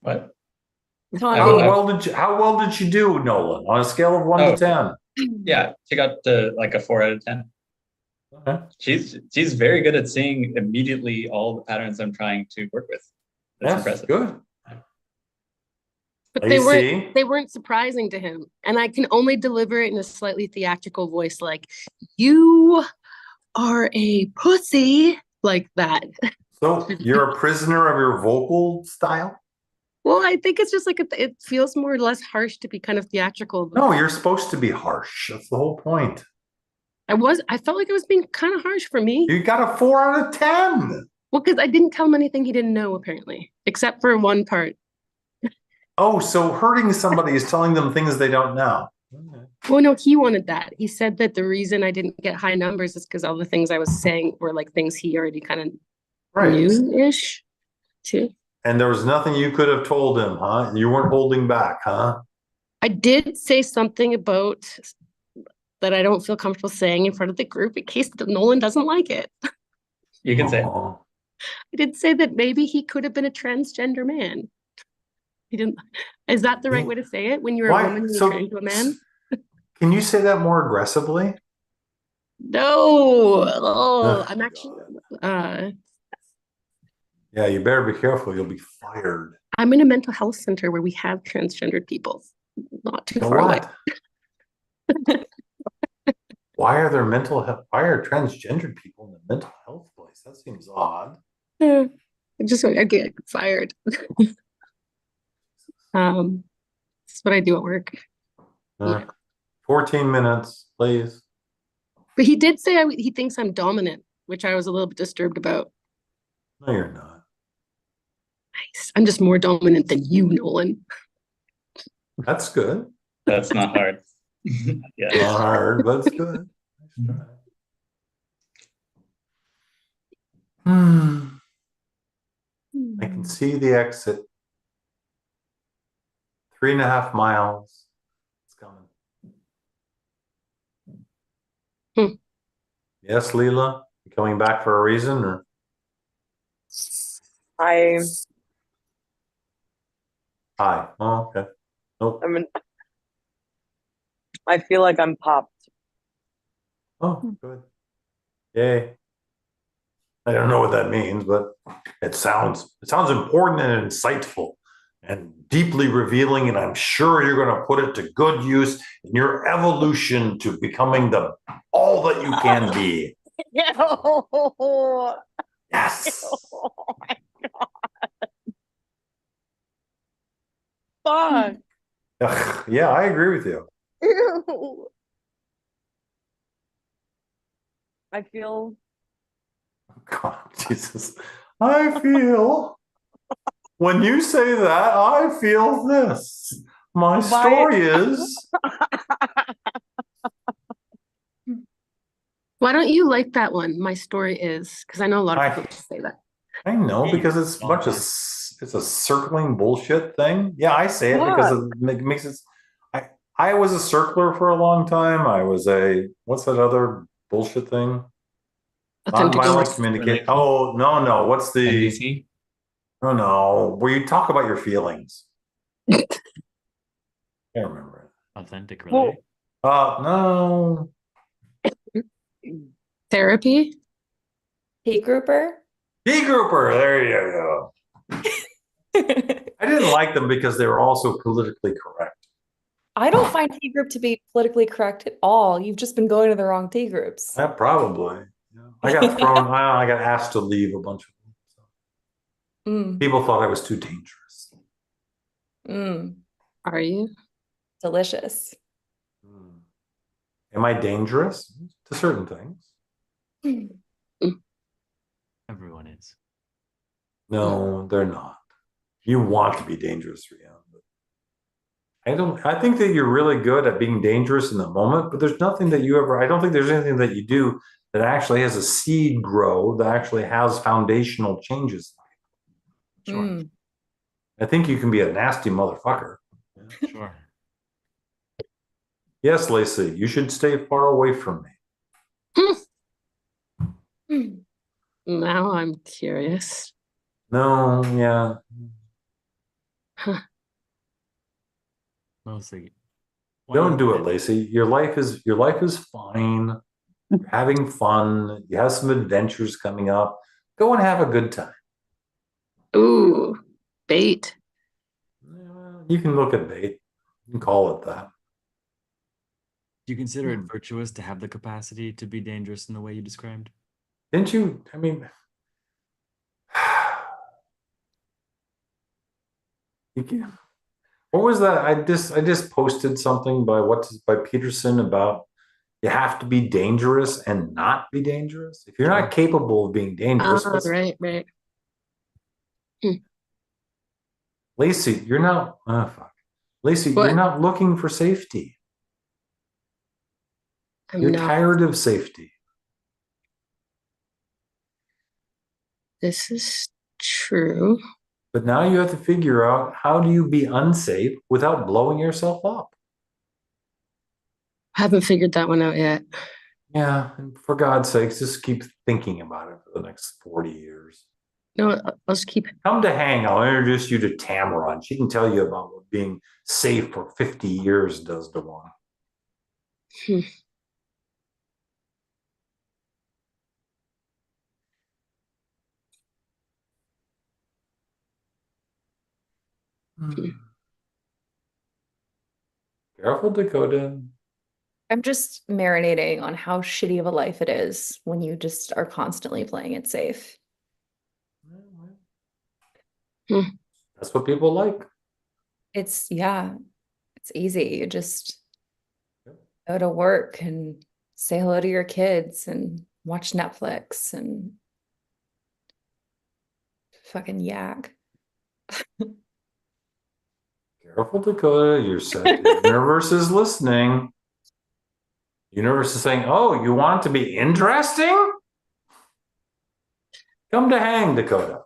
What? Tanvi, How well did you do, Nolan, on a scale of 1 to 10? Yeah, she got like a 4 out of 10. Okay. She's very good at seeing immediately all the patterns I'm trying to work with. That's Yes, impressive. good. But AC? they weren't surprising to him. And I can only deliver it in a slightly theatrical voice, like, you are a pussy, like that. So you're a prisoner of your vocal style? Well, I think it's just like it feels more or less harsh to be kind of theatrical. No, you're supposed to be harsh. That's the whole point. I felt like it was being kind of harsh for me. You got a 4 out of 10. Well, because I didn't tell him anything he didn't know, apparently, except for one part. Oh, so hurting somebody is telling them things they don't know. Okay. Well, no, he wanted that. He said that the reason I didn't get high numbers is because all the things I was saying were like things he already kind of Right. knew-ish, too. And there was nothing you could have told him, huh? You weren't holding back, huh? I did say something about that I don't feel comfortable saying in front of the group in case Nolan doesn't like it. You can say, Oh. I did say that maybe he could have been a transgender man. He didn't. Is that the right way to say it? When you're Why? a woman, you So- turn into a man? Can you say that more aggressively? No. Oh, Ugh, I'm actually. Yeah, you better be careful. You'll be fired. I'm in a mental health center where we have transgendered people, not too So far away. what? Why are there mental health? Why are transgendered people in the mental health place? That seems odd. I get fired. That's what I do at work. Yeah. 14 minutes, please. But he did say he thinks I'm dominant, which I was a little bit disturbed about. No, you're not. Nice. I'm just more dominant than you, Nolan. That's good. that's not hard. Yeah. Not hard, but it's good. Nice try. I can see the exit. 3.5 miles. It's coming. Hmm. Yes, Leela? You coming back for a reason or? I Hi. Oh, okay. Nope. I mean, I feel like I'm popped. Oh, good. Yay. I don't know what that means, but it sounds important and insightful and deeply revealing, and I'm sure you're going to put it to good use in your evolution to becoming all that you can be. Ew. Yes. Oh my God. Fuck. Ugh, yeah, I agree with you. Ew. I feel God, Jesus. I feel, when you say that, I feel this. My story is, Why don't you like that one? My story is, because I know a lot of people say that. I know, because it's a bunch of, it's a circling bullshit thing. Yeah, I say it because it makes it, I was a circler for a long time. I was what's that other bullshit thing? Nonviolent communication. Oh, no. What's the, NVC? no, where you talk about your feelings. I can't remember it. Authentic Well, relate. No. Therapy? P grouper. D grouper, there you go. I didn't like them because they were also politically correct. I don't find T group to be politically correct at all. You've just been going to the wrong T groups. Probably. Yeah. I got thrown. I got asked to leave a bunch of them. So. Mm, People thought I was too dangerous. Are you? delicious. Am I dangerous to certain things? Everyone is. No, they're not. You want to be dangerous, Rian. I think that you're really good at being dangerous in the moment, but there's nothing that I don't think there's anything that you do that actually has a seed grow, that actually has foundational changes. Sure. I think you can be a nasty motherfucker. Yeah, sure. Yes, Lacey, you should stay far away from me. Now I'm curious. No, yeah. Mostly. Don't do it, Lacey. Your life is fine. You're having fun. You have some adventures coming up. Go and have a good time. Ooh, bait. You can look at bait. You can call it that. Do you consider it virtuous to have the capacity to be dangerous in the way you described? Didn't you? I mean, you can, what was that? I just posted something by Peterson about you have to be dangerous and not be dangerous. If you're not capable of being dangerous, Right. Lacey, you're not. Oh, fuck. Lacey, What? you're not looking for safety. I'm You're not. tired of safety. This is true. But now you have to figure out how do you be unsafe without blowing yourself up. I haven't figured that one out yet. Yeah, and for God's sakes, just keep thinking about it for the next 40 years. No, I'll just keep. Come to hang. I'll introduce you to Tamara. She can tell you about what being safe for 50 years does to one. Hmm. Careful, Dakota. I'm just marinating on how shitty of a life it is when you just are constantly playing it safe. That's what people like. It's easy. You just go to work and say hello to your kids and watch Netflix and fucking yak. Careful, Dakota. You're set. The universe is listening. Universe is saying, oh, you want it to be interesting? Come to hang, Dakota.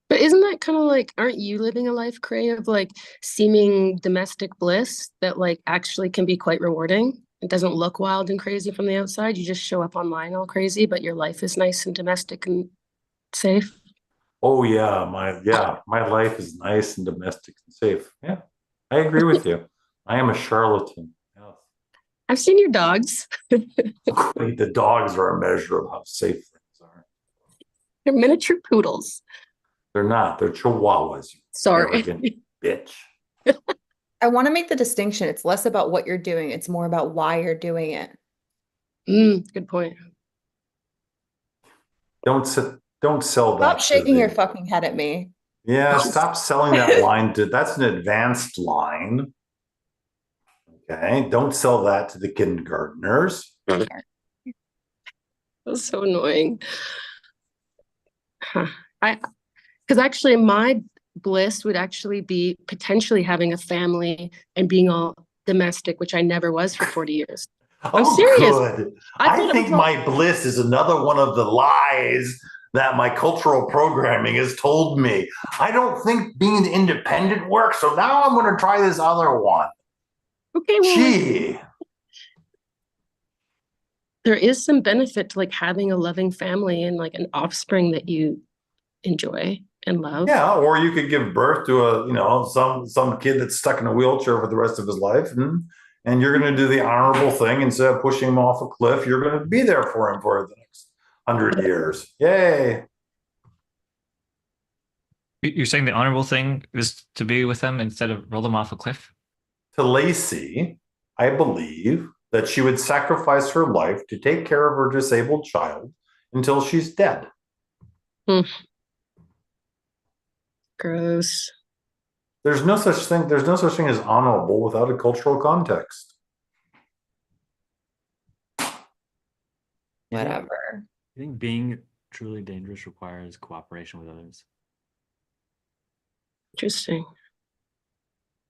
But isn't that kind of like, aren't you living a life, Cray, of like seeming domestic bliss that like actually can be quite rewarding? It doesn't look wild and crazy from the outside. You just show up online all crazy, but your life is nice and domestic and safe. Oh yeah, my life is nice and domestic and safe. Yeah, I agree with you. I am a charlatan. Yes. I've seen your dogs. The dogs are a measure of how safe things are. They're miniature poodles. They're not. They're chihuahuas. You Sorry. arrogant bitch. I want to make the distinction. It's less about what you're doing. It's more about why you're doing it. Good point. Don't sell Stop that. shaking your fucking head at me. Yeah, stop selling that line to. That's an advanced line. Okay, don't sell that to the kindergartners. That's so annoying. Because actually my bliss would actually be potentially having a family and being all domestic, which I never was for 40 years. I'm serious. Good. I think my bliss is another one of the lies that my cultural programming has told me. I don't think being independent works, so now I'm going to try this other one. Okay, well, Gee. there is some benefit to like having a loving family and like an offspring that you enjoy and love. Yeah, or you could give birth to some kid that's stuck in a wheelchair for the rest of his life, and you're going to do the honorable thing. Instead of pushing him off a cliff, you're going to be there for him for the next 100 years. Yay. You're saying the honorable thing is to be with them instead of roll them off a cliff? To Lacey, I believe that she would sacrifice her life to take care of her disabled child until she's dead. Gross. There's no such thing as honorable without a cultural context. Whatever. I think being truly dangerous requires cooperation with others. Interesting.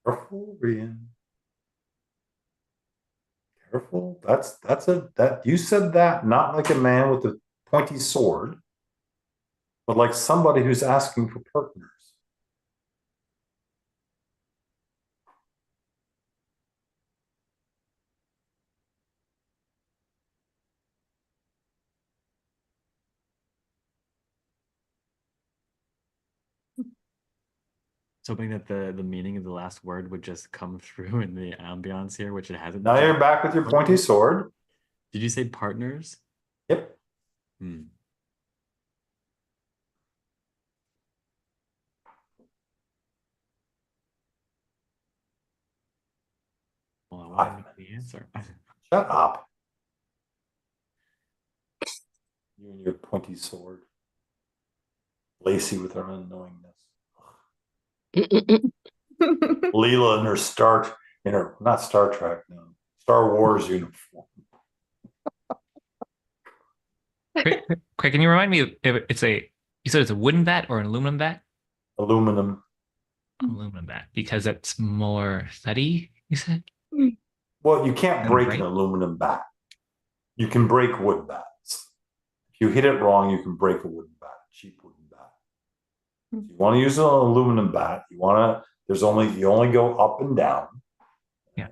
Careful, Rian. Careful. That you said that not like a man with a pointy sword, but like somebody who's asking for partners. Hoping that the meaning of the last word would just come through in the ambiance here, which it hasn't. Now you're back with your pointy sword. Did you say partners? Yep. Hmm. Well, I want to know the answer. Shut up. You and your pointy sword. Lacey with her unknowingness. Leela in her not Star Trek, no, Star Wars uniform. Craig, can you remind me if you said it's a wooden bat or an aluminum bat? Aluminum. Aluminum bat, because that's more steady, you said? Well, you can't break Right. an aluminum bat. You can break wood bats. If you hit it wrong, you can break a wooden bat, cheap wooden bat. So you want to use an aluminum bat. You only go up and down. Yeah.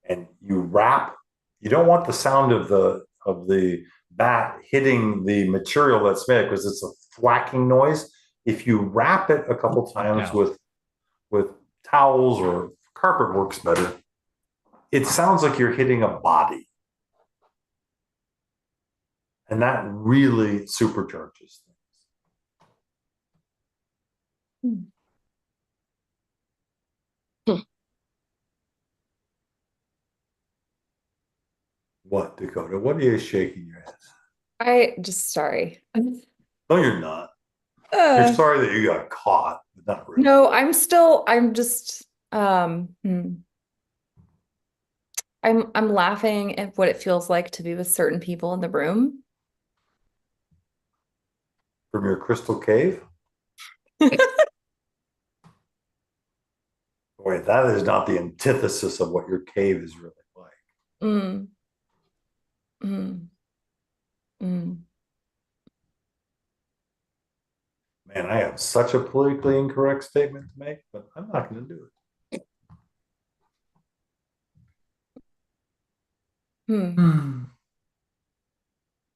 And you wrap. You don't want the sound of the bat hitting the material that's made because it's a thwacking noise. If you wrap it a couple times with towels or carpet works better, it sounds like you're hitting a body. And that really supercharges things. What, Dakota? What are you shaking your head? Sorry. No, you're not. You're sorry that you got caught, but not really. No, I'm just I'm laughing at what it feels like to be with certain people in the room. From your crystal cave? Boy, that is not the antithesis of what your cave is really like. Mm. Mm. Mm. Man, I have such a politically incorrect statement to make, but I'm not going to do it.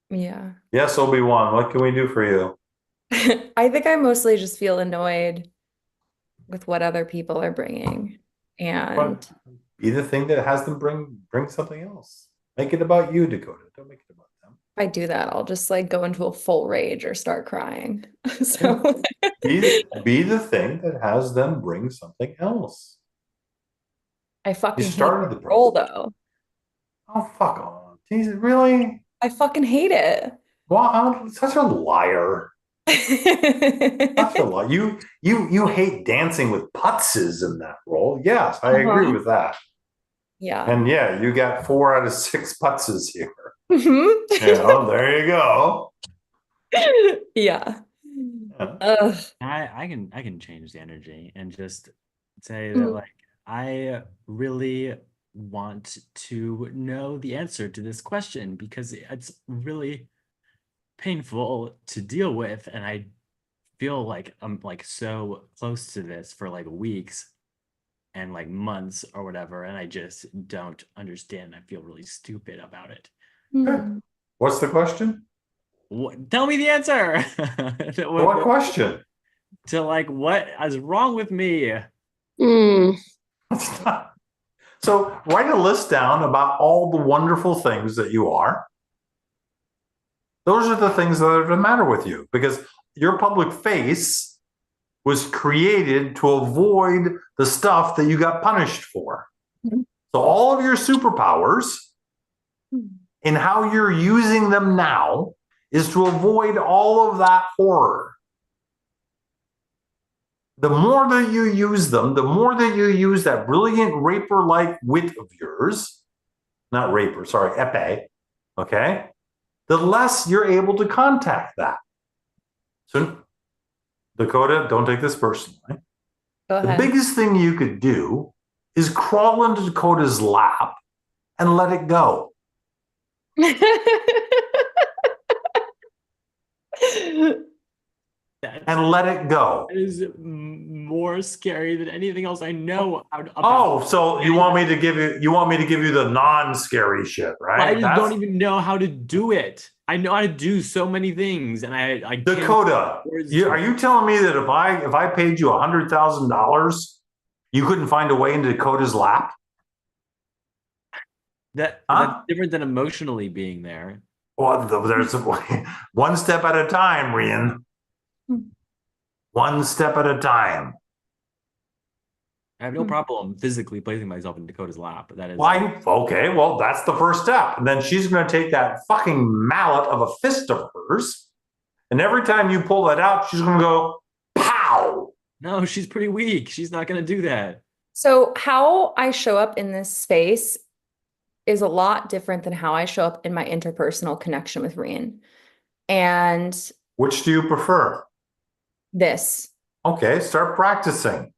Yeah. Yes, Obi-Wan, what can we do for you? I think I mostly just feel annoyed with what other people are bringing. And be the thing that has them bring something else. Make it about you, Dakota. Don't make it about them. if I do that, I'll just like go into a full rage or start crying. So be the thing that has them bring something else. I fucking hate started the role process. though. Oh, fuck off. Jesus, really? I fucking hate it. Wow, such a liar. Such a liar. You hate dancing with putzes in that role. Yes, I agree with that. Yeah. And yeah, you got 4 out of 6 putzes here. Mhm. There you go. Yeah. I can change the energy and just say that like I really want to know the answer to this question because it's really painful to deal with, and I feel like I'm like so close to this for like weeks and like months or whatever, and I just don't understand. I feel really stupid about it. Good. What's the question? Tell me the answer. What question? To like what is wrong with me? So write a list down about all the wonderful things that you are. Those are the things that are the matter with you because your public face was created to avoid the stuff that you got punished for. So all of your superpowers and how you're using them now is to avoid all of that horror. The more that you use them, the more that you use that brilliant raper-like wit of yours, not raper, sorry, epee, okay, the less you're able to contact that. So, Dakota, don't take this personally. Go ahead. The biggest thing you could do is crawl into Dakota's lap and let it go. And let it go. That is more scary than anything else I know about. Oh, so you want me to give you the non-scary shit, right? I just don't even know how to do it. I know how to do so many things, and I Dakota, are you telling me that if I paid you $100,000, you couldn't find a way into Dakota's lap? That's Huh? different than emotionally being there. Well, there's one step at a time, Rian. One step at a time. I have no problem physically placing myself in Dakota's lap, but that is Why? Okay, well, that's the first step. And then she's going to take that fucking mallet of a fist of hers, and every time you pull that out, she's going to go, pow! no, she's pretty weak. She's not going to do that. So how I show up in this space is a lot different than how I show up in my interpersonal connection with Rian. And Which do you prefer? this. Okay, start practicing.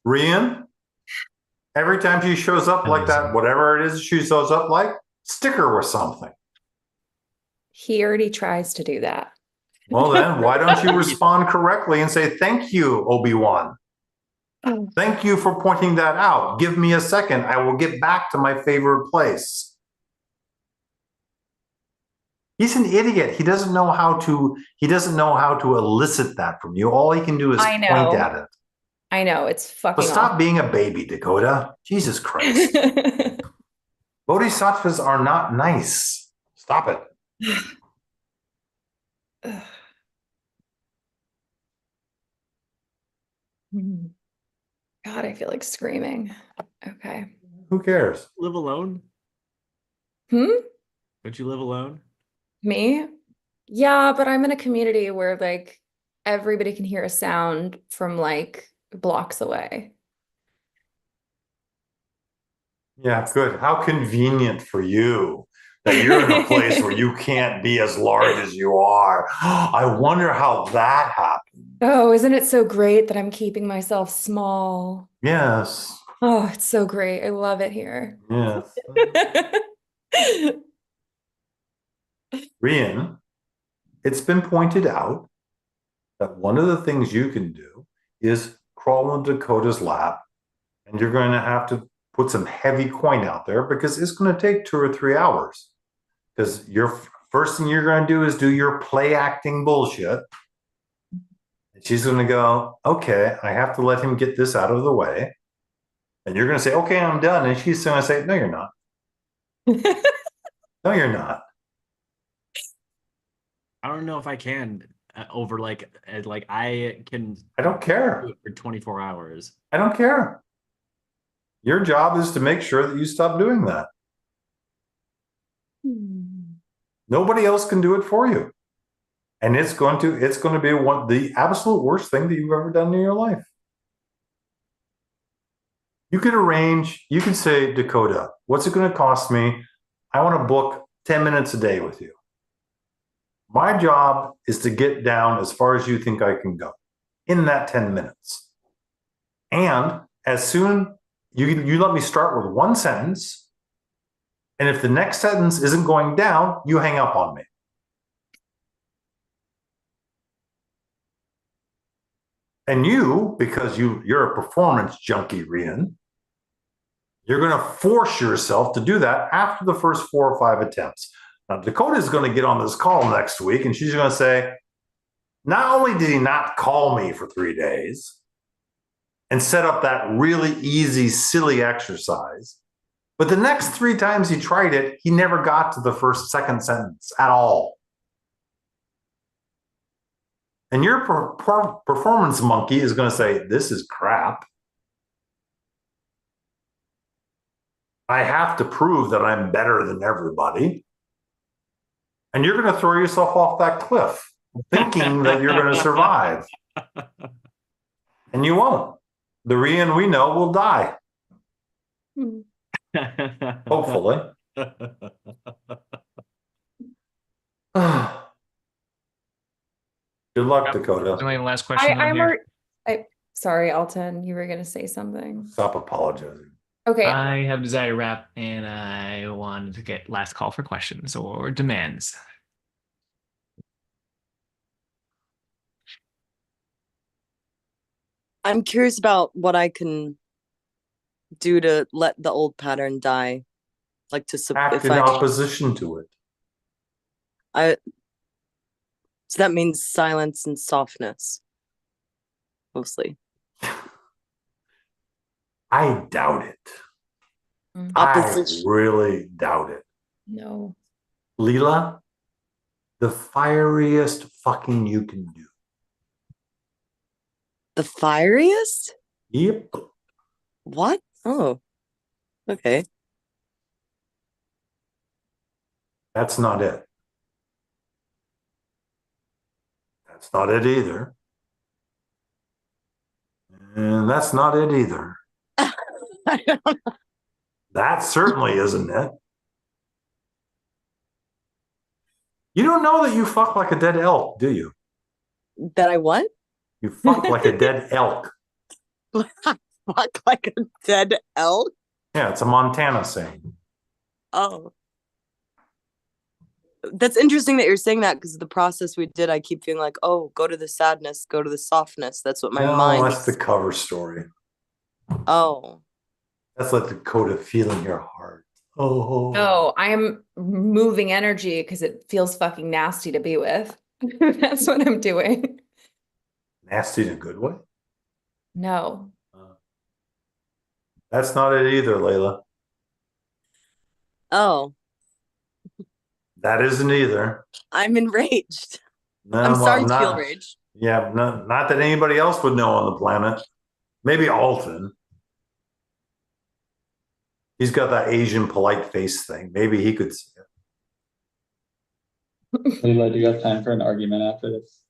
Rian, every time she shows up like that, whatever it is she shows up like, stick her with something. He already tries to do that. Well, then, why don't you respond correctly and say, thank you, Obi-Wan? Thank you for pointing that out. Give me a second. I will get back to my favorite place. He's an idiot. He doesn't know how to elicit that from you. All he can do is I point know. at it. I know, it's fucking But stop awful. being a baby, Dakota. Jesus Christ. Bodhisattvas are not nice. Stop it. God, I feel like screaming. Okay. Who cares? Live alone? Hmm? Don't you live alone? Me? Yeah, but I'm in a community where like everybody can hear a sound from like blocks away. Yeah, good. How convenient for you that you're in a place where you can't be as large as you are. I wonder how that happened. Oh, isn't it so great that I'm keeping myself small? Yes. Oh, it's so great. I love it here. Yes. Rian, it's been pointed out that one of the things you can do is crawl into Dakota's lap, and you're going to have to put some heavy coin out there because it's going to take 2 or 3 hours. Because your first thing you're going to do is do your play acting bullshit. And she's going to go, okay, I have to let him get this out of the way. And you're going to say, okay, I'm done. And she's going to say, no, you're not. No, you're not. I don't know if I can over like I can. I don't care. Do it for 24 hours. I don't care. Your job is to make sure that you stop doing that. Nobody else can do it for you. And it's going to be the absolute worst thing that you've ever done in your life. You could say, Dakota, what's it going to cost me? I want to book 10 minutes a day with you. My job is to get down as far as you think I can go in that 10 minutes. And as soon you let me start with one sentence, and if the next sentence isn't going down, you hang up on me. And you, because you're a performance junkie, Rian, you're going to force yourself to do that after the first 4 or 5 attempts. Now, Dakota is going to get on this call next week, and she's going to say, not only did he not call me for 3 days and set up that really easy, silly exercise, but the next 3 times he tried it, he never got to the second sentence at all. And your performance monkey is going to say, this is crap. I have to prove that I'm better than everybody. And you're going to throw yourself off that cliff thinking that you're going to survive. And you won't. The Rian we know will die. Hopefully. Good luck, Dakota. My last question. Sorry, Alton, you were going to say something. Stop apologizing. Okay. I have desire wrap, and I wanted to get last call for questions or demands. I'm curious about what I can do to let the old pattern die, like to act in opposition to it. So that means silence and softness, mostly. I doubt it. Mm. I Opposition. really doubt it. No. Leela, the fieriest fucking you can do. The fieriest? Yep. What? Oh, okay. That's not it. That's not it either. And that's not it either. I don't know. That certainly isn't it. You don't know that you fuck like a dead elk, do you? That I what? You fuck like a dead elk. Fuck like a dead elk? Yeah, it's a Montana saying. Oh. That's interesting that you're saying that because the process we did, I keep feeling like, oh, go to the sadness, go to the softness. That's what my No, mind that's the is. cover story. Oh. That's like Dakota feel in your heart. Oh. No, I'm moving energy because it feels fucking nasty to be with. That's what I'm doing. Nasty in a good way? No. That's not it either, Layla. Oh. That isn't either. I'm enraged. No, I'm well, starting to feel not, rage. yeah, not that anybody else would know on the planet. Maybe Alton. He's got that Asian polite face thing. Maybe he could see it. Leila, do you have time for an argument after this?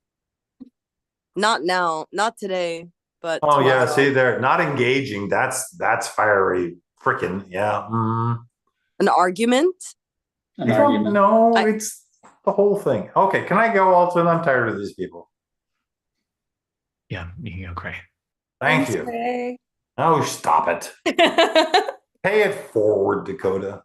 Not now, not today, but Oh yeah, tomorrow. see they're not engaging. That's fiery freaking yeah. An argument? An You don't argument. know, it's the whole thing. Okay, can I go, Alton? I'm tired of these people. Yeah, you can go, Cray. Thank Thanks, you. Ray. Oh, stop it. Pay it forward, Dakota.